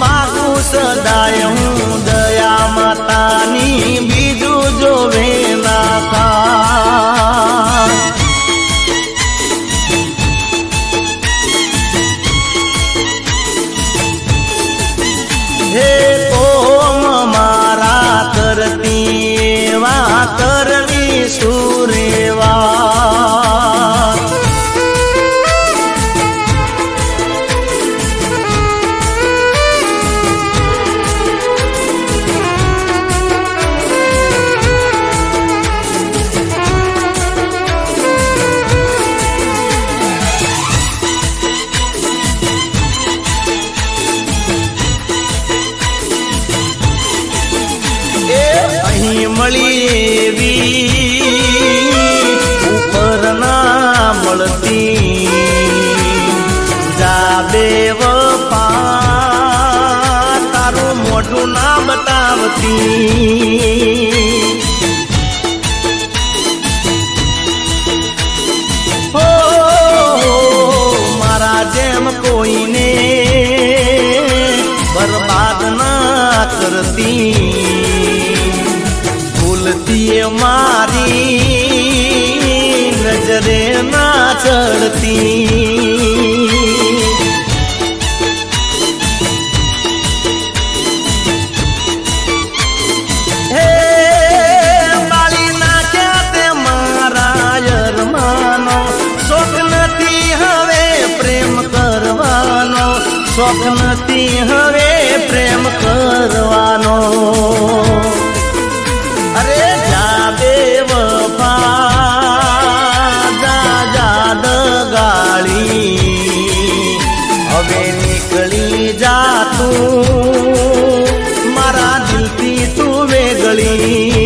मागू सदाय हूँ दया मातानी बीजू जो वे ना था મળતી જા બેવફા તારું મોઢું ના બતાવતી હો મારા જેમ કોઈને બરબાદ ના કરતી ભૂલતી મારી નજરે ના ચડતી હે બાળી નાખ્યા તે મારા અરમાનો શોખ નથી હવે પ્રેમ કરવાનો શોખ નથી હવે પ્રેમ કરવાનો અરે જા બેવફા જા જાદ ગાળી હવે નીકળી જા તું મારા દિલથી તું વેગળી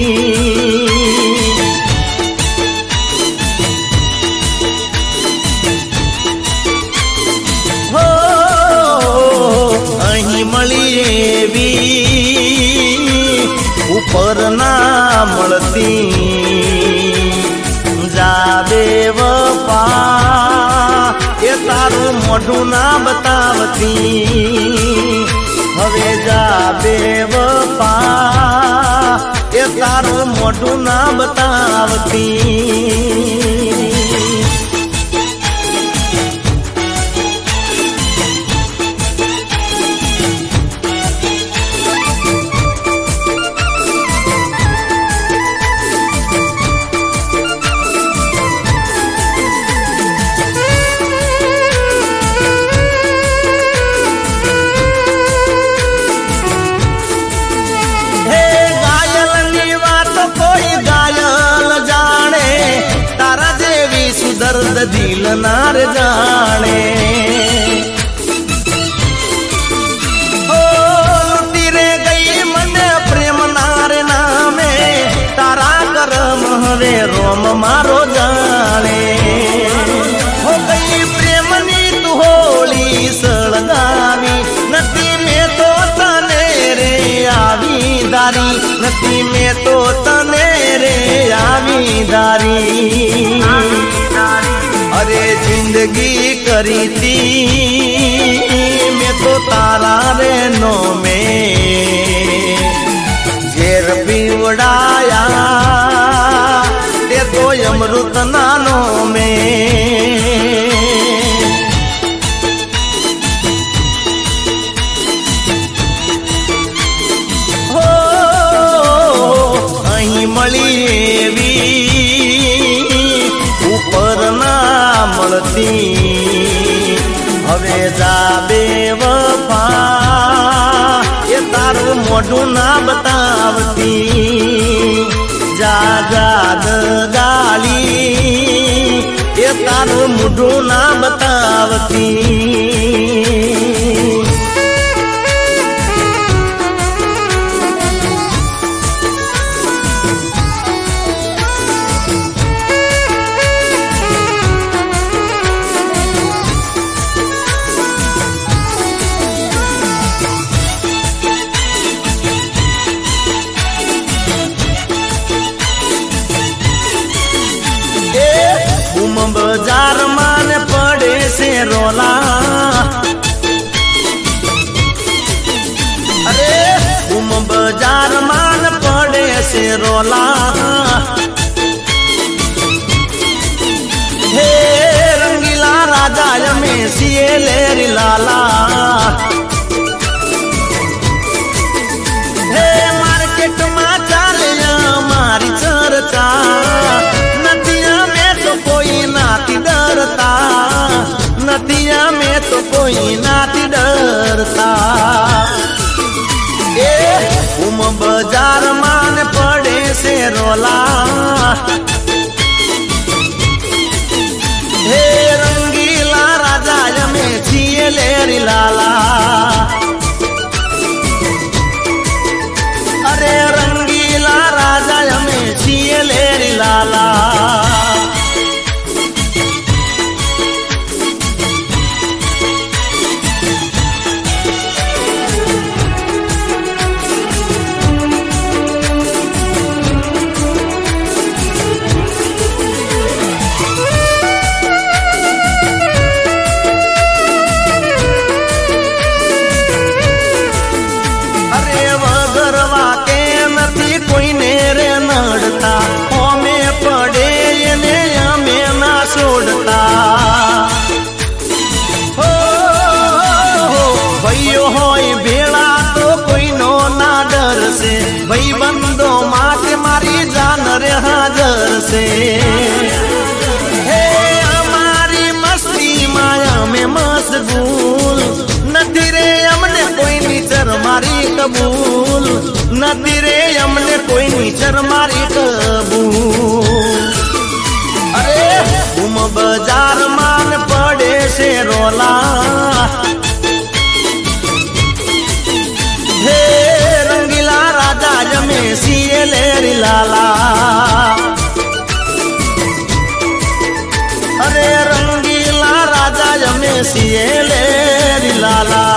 હો અહીં મળી એવી ઉપર ના મળતી જા બેવફા એ તારું મોઢું ના બતાવતી હવે જા બેવફા એ તારું મોઢું ના બતાવતી દર્દ દિલ નાર જાણે ઓ લૂટી રે ગઈ મને પ્રેમ નાર નામે તારા કરમ હવે રોમ મારો જાણે હો ગઈ પ્રેમની તું હોળી સળગાવી નથી મેં તો તને રે આવી દારી નથી મેં તો તને રે આવી દારી અરે જિંદગી કરી તી મેં તો તારા રે નો મેં ઝેર પીવડાયા તે તો અમૃત નાનો મેં હો અહીં મળી એવી ઉપર ના મળતી હવે જા બેવફા એ તારું મોઢું ના બતાવતી જા જાદ ગાળી એ તારું મોઢું ના બતાવતી બજાર માં પડે છે રોલા અરે બજાર માં પડે છે રોલા હે રંગીલા રાજા અમે છીએ લેરી લાલા હે માર્કેટમાં ચાલે મારી ચર્ચા નથી અમે તો કોઈ નાથી ડરતા નથી અમે તો કોઈ નાથી ડરતા એ બજાર માં પડે છે રોલા હે રંગીલા રાજા અમે છીએ લેરી લાલા અરે રંગીલા રાજા અમે છીએ લેરી લાલા કબૂલ નથી રે અમને કોઈની શરમારી કબૂલ અરે ઉમ બજાર માન પડે છે રોલા હે રંગીલા રાજા જમે સિંહ લેરી લાલા અરે રંગીલા રાજા જમે સિંહ લેરી લાલા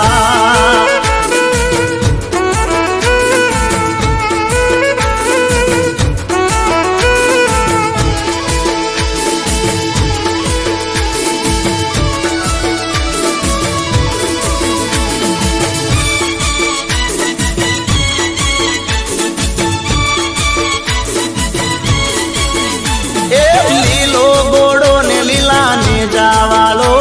લીલો ગોળો ને લીલા ને જાવાળો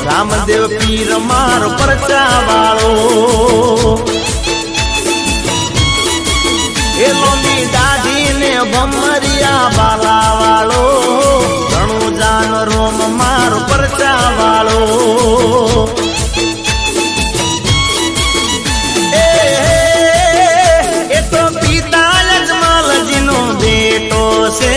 રામદેવ પીર મારો પરચા વાળો એ લોમી દાઢી ને ભમરિયા બાલા વાળો ઘણું જાન રોમ મારો પરચા વાળો એ તો પિતા યજમાલજીનો બેટો છે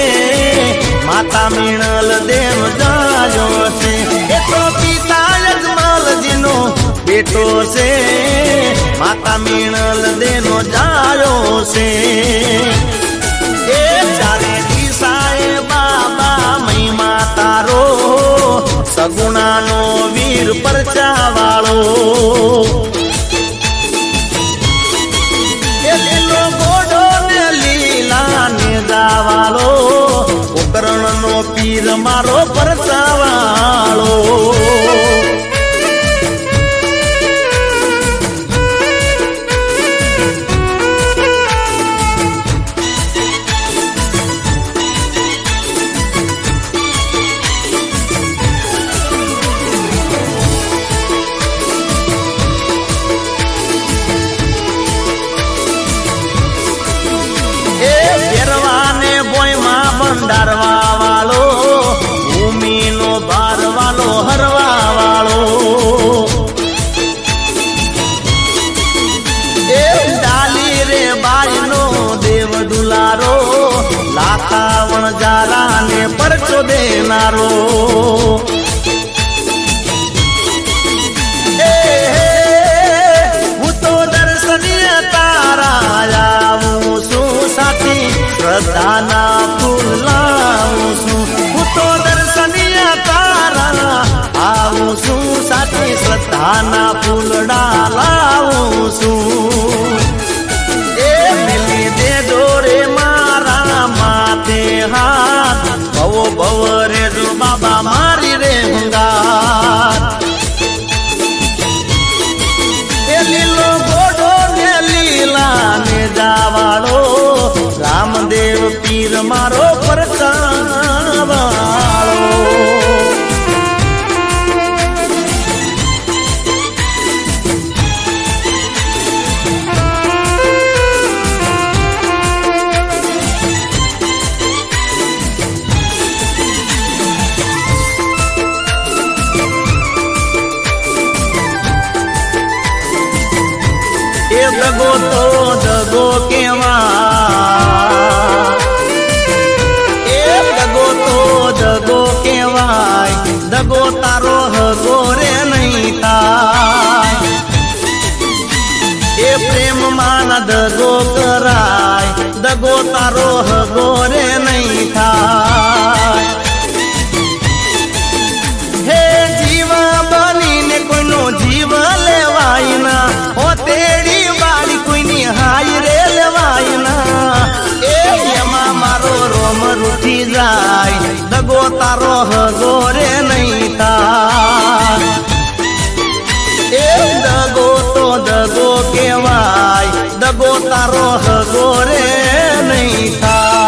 માતા મીણલ દેવ જાજો છે એ તો પિતા યજમાલજીનો બેટો છે માતા મીણલ દેનો જાયો છે એ ચારે દિશાએ બાબા મહિમા તારો સગુણાનો વીર પરચા વાળો એ લીલો ગોડો ને લીલા ને જાવાળો કરણ નો પીર મારો પરચા વાળો ભંડારવા વાળો ભૂમિનો ભાર વાળો હરવા વાળો એ ડાલી રે બાઈનો દેવ દુલારો લાખા વણજારા ને પરચો દેનારો હું તો દર્શનીય તારા આવું છું સાથી શ્રદ્ધાના ફૂલ લાવું છું હું તો દર્શનીય તારા આવું છું સાથે શ્રદ્ધાના ફૂલડા લાવું છું એ મિલી દે દોરે મારા માથે હાથ ભવો ભવ રે જો બાબા મારી રે હંગાર એ લીલો ગોડો ને લીલા ને જાવાળો રામદેવ પીર મારો પરચા વાળો એ દગો તો દગો કેવા દગો કેવાય દગો તારો હગો રે નહીં થાય એ પ્રેમ માં દગો કરાય દગો તારો હગો રે નહીં થાય હે જીવા બનીને કોઈનો જીવ લેવાય ના ઓ તેડી વાળી કોઈની હાય રે લેવાય ના એ એમાં મારો રોમ રૂઠી જાય દગો તારો હગો રે નહીં થાય એ દગો તો દગો કેવાય દગો તારો હગો રે નહીં થાય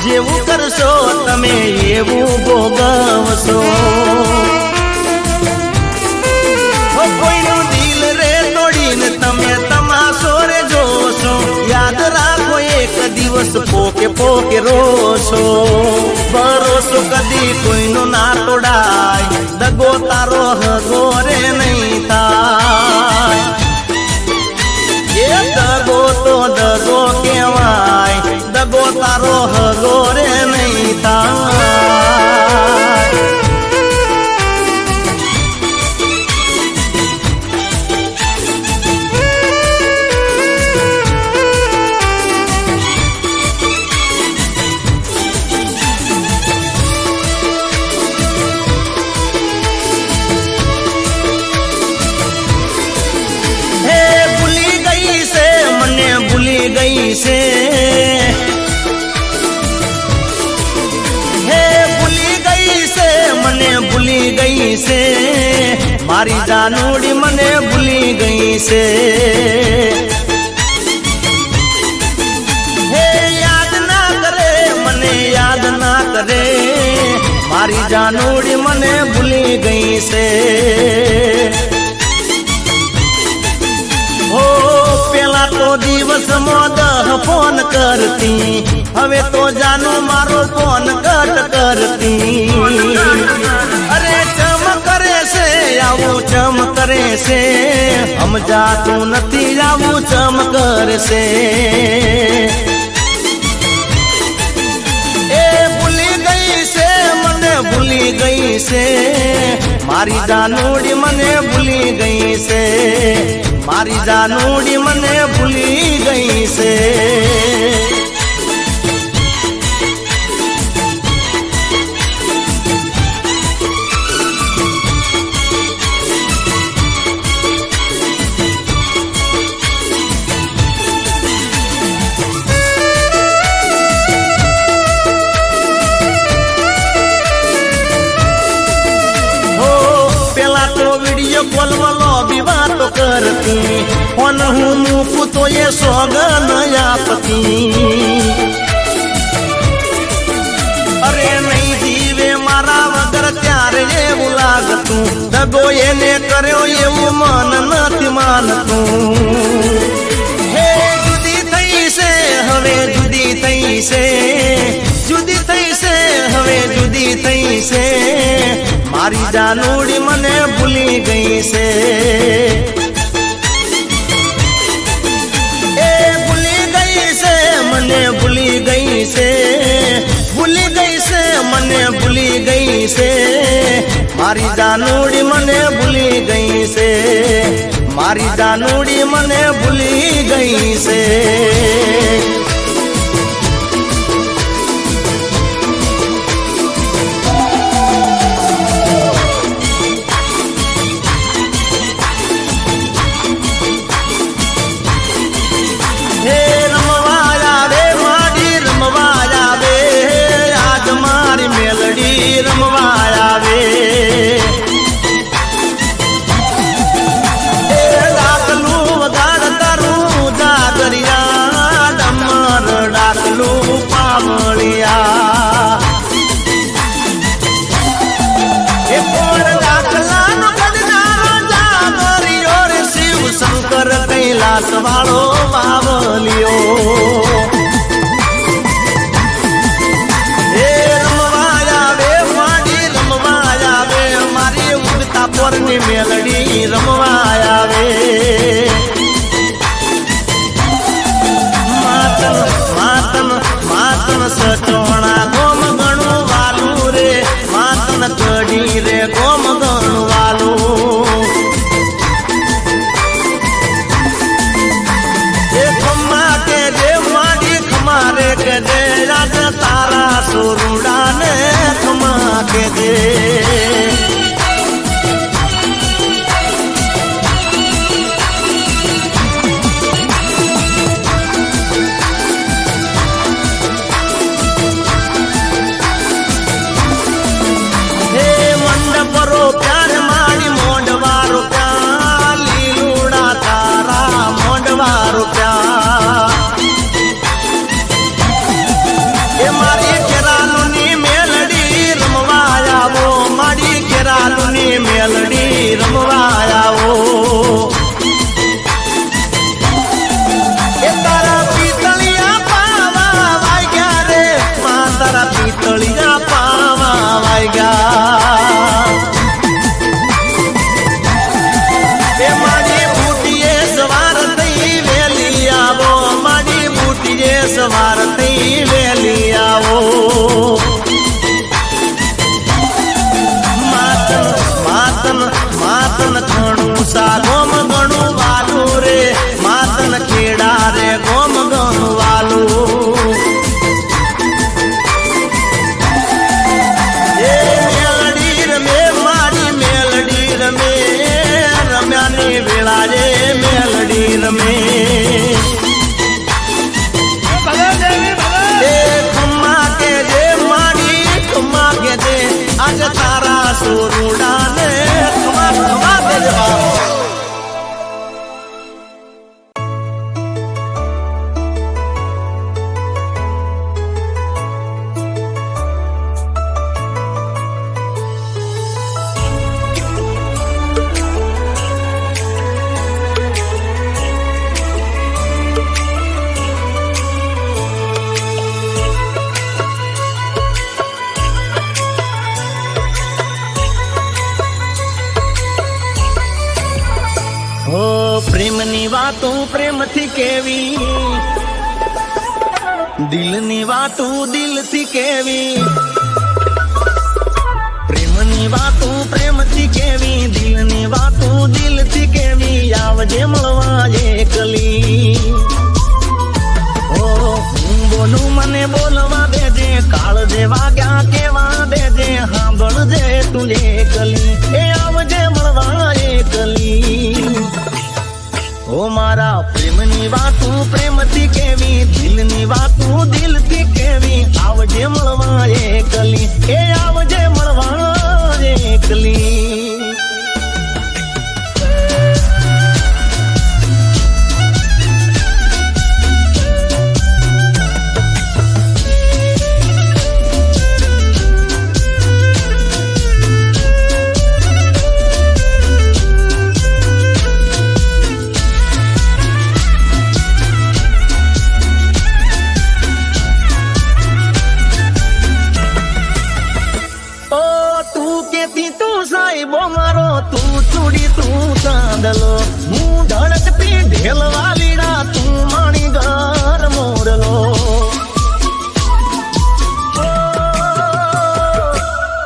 જેવું કરશો તમે એવું ભોગવશો. કોઈનું દિલ રે તોડીને તમે તમાશો રે જોશો. યાદ રાખો એક દિવસ પોકે પોકે રોશો. ભરોસો કદી કોઈનો ના તોડાય, દગો તારો હગો રે નહીં થાય. એ દગો તો દગો કહેવાય, દગો તારો હગો રે નહીં થાય. ભૂલી ગઈ છે, હે ભૂલી ગઈ છે, મને ભૂલી ગઈ છે. મારી જાનુડી મને ભૂલી ગઈ છે. હે યાદ ના કરે, મને યાદ ના કરે. મારી જાનુડી મને ભૂલી ગઈ છે. પેલા તો દિવસમાં 10 ફોન કરતી, હવે તો જાનો મારો ફોન કટ કરતી. અરે ચમ કરે છે આવું, ચમ કરે છે, સમજાતું નથી આવું ચમ કરશે. એ ભૂલી ગઈ છે, મને ભૂલી ગઈ છે. મારી જાનુડી મને ભૂલી ગઈ છે. મારી જાનુડી મને ભૂલી ગઈ છે. પેલા તો વિડીયો કોલ વાલો વાતો કરતી, ફોન હું મૂકું તો એ સોગન આપતી. અરે નહીં જીવે મારા વગર ત્યારે એવું લાગતું, દગો એને કર્યો એવું મન નથી માનતું. હે જુદી થઈ છે હવે, જુદી થઈ છે, જુદી થઈ છે હવે, જુદી થઈ છે. મારી જાનુડી મને ભૂલી ગઈ છે. એ ભૂલી ગઈ છે, મને ભૂલી ગઈ છે. ભૂલી ગઈ છે, મને ભૂલી ગઈ છે. મારી જાનુડી મને ભૂલી ગઈ છે. મારી જાનુડી મને ભૂલી ગઈ છે. કૈલાસ વાળો બાવલિયો એ રમવા આવે, માડી રમવા આવે. મારી ઉગતા પોરની મેલડી રમવા આવે. માતન માતન માતન સચોણા ગોમ ગણું વાલું રે. માતન કડી રે ગોમ ગણું વાલું. કે દે રાજ તારા સોરુડા ને ખમા કે દે. હે મંડપરો પ્યાર માડી મોંડવારો પ્યાર, લીલુડા તારા મોંડવારો પ્યાર. મારી મેલડી રમવા આવો એ તારા પિતળિયા પાવા વાગ્યા રે માં તારા પિતળિયા પાવા વાગ્યા એ મારી બુટીએ સવાર થઈ વેલી આવો મારી બુટીએ સવાર થઈ વેલી આવો માતન ઘણું સા ગોમ ઘણું વાલું રે માતન ખેડા રે ગોમ ઘણું વાલું એ મેલડી રમે મારી મેલડી રમે રમ્યાની વેળા રે મેલડી રમે એ ખમ્મા કે જે મારી ખમ્મા કે જે આજ તારા સોરુડા ને ખમ્મા ખમ્મા કે જે બાપ હો પ્રેમની વાતો પ્રેમથી કેવી દિલની વાતો દિલથી કેવી પ્રેમની વાતો પ્રેમથી કેવી દિલની વાતો દિલથી કેવી આવજે મળવા એકલી ઓ હું બોલું મને બોલવા દેજે કાળ જેવા ક્યાં કેવા દેજે સાંભળજે તું એકલી એ આવજે મળવા એકલી ઓ મારા પ્રેમની વાતો પ્રેમથી કેવી દિલની વાતો દિલથી કેવી આવજે મળવા એકલી એ આવજે મળવા એકલી ચાંદલો હું ધડકતી ઢેલવા લીડા તું માણી ઘર મોરલો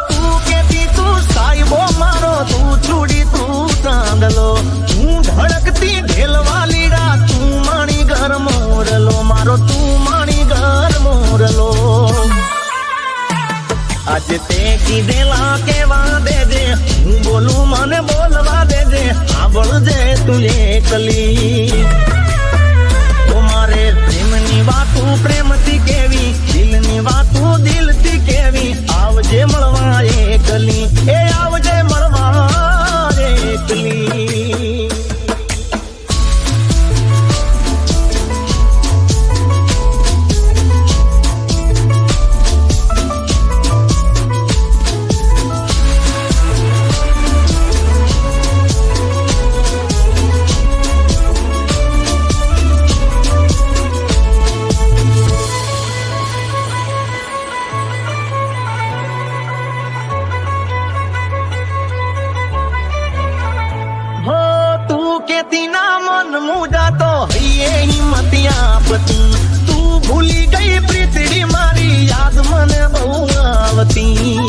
તું કેતી તું સાહેબો મારો તું છોડી તું ચાંદલો હું ધડકતી ઢેલવા લીડા તું માણી ઘર મોરલો મારો તું માણી ઘર મોરલો આજે તે કીધેલા કેવા દેજે હું બોલું મને બોલવા દેજે સાંભળજે તું એકલી ઓ મારે પ્રેમની વાતો પ્રેમથી કેવી દિલની વાતો દિલથી કેવી આવજે મળવા એકલી એ આવજે મળવા એકલી તું ભૂલી ગઈ પ્રીતડી મારી યાદ મને બહુ આવતી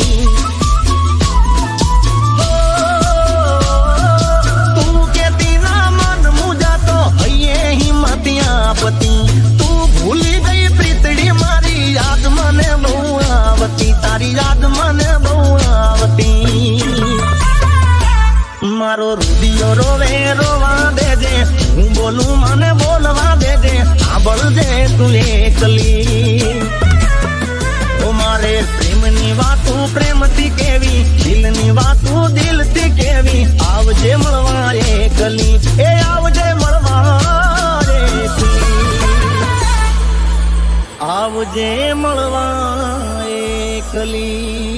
તું કેતી ના મન મુજાતો હૈયે હિંમતી આપતી તું ભૂલી ગઈ પ્રીતડી મારી યાદ મને બહુ આવતી તારી યાદ મને બહુ આવતી મારો રુદિયો રોવે રોવા દેજે હું બોલું મને બોલવા દેજે સાંભળજે તું એકલી ઓ મારે પ્રેમની વાતો પ્રેમથી કેવી દિલની વાતો દિલથી કેવી આવજે મળવા એકલી એ આવજે મળવા એકલી આવજે મળવા એકલી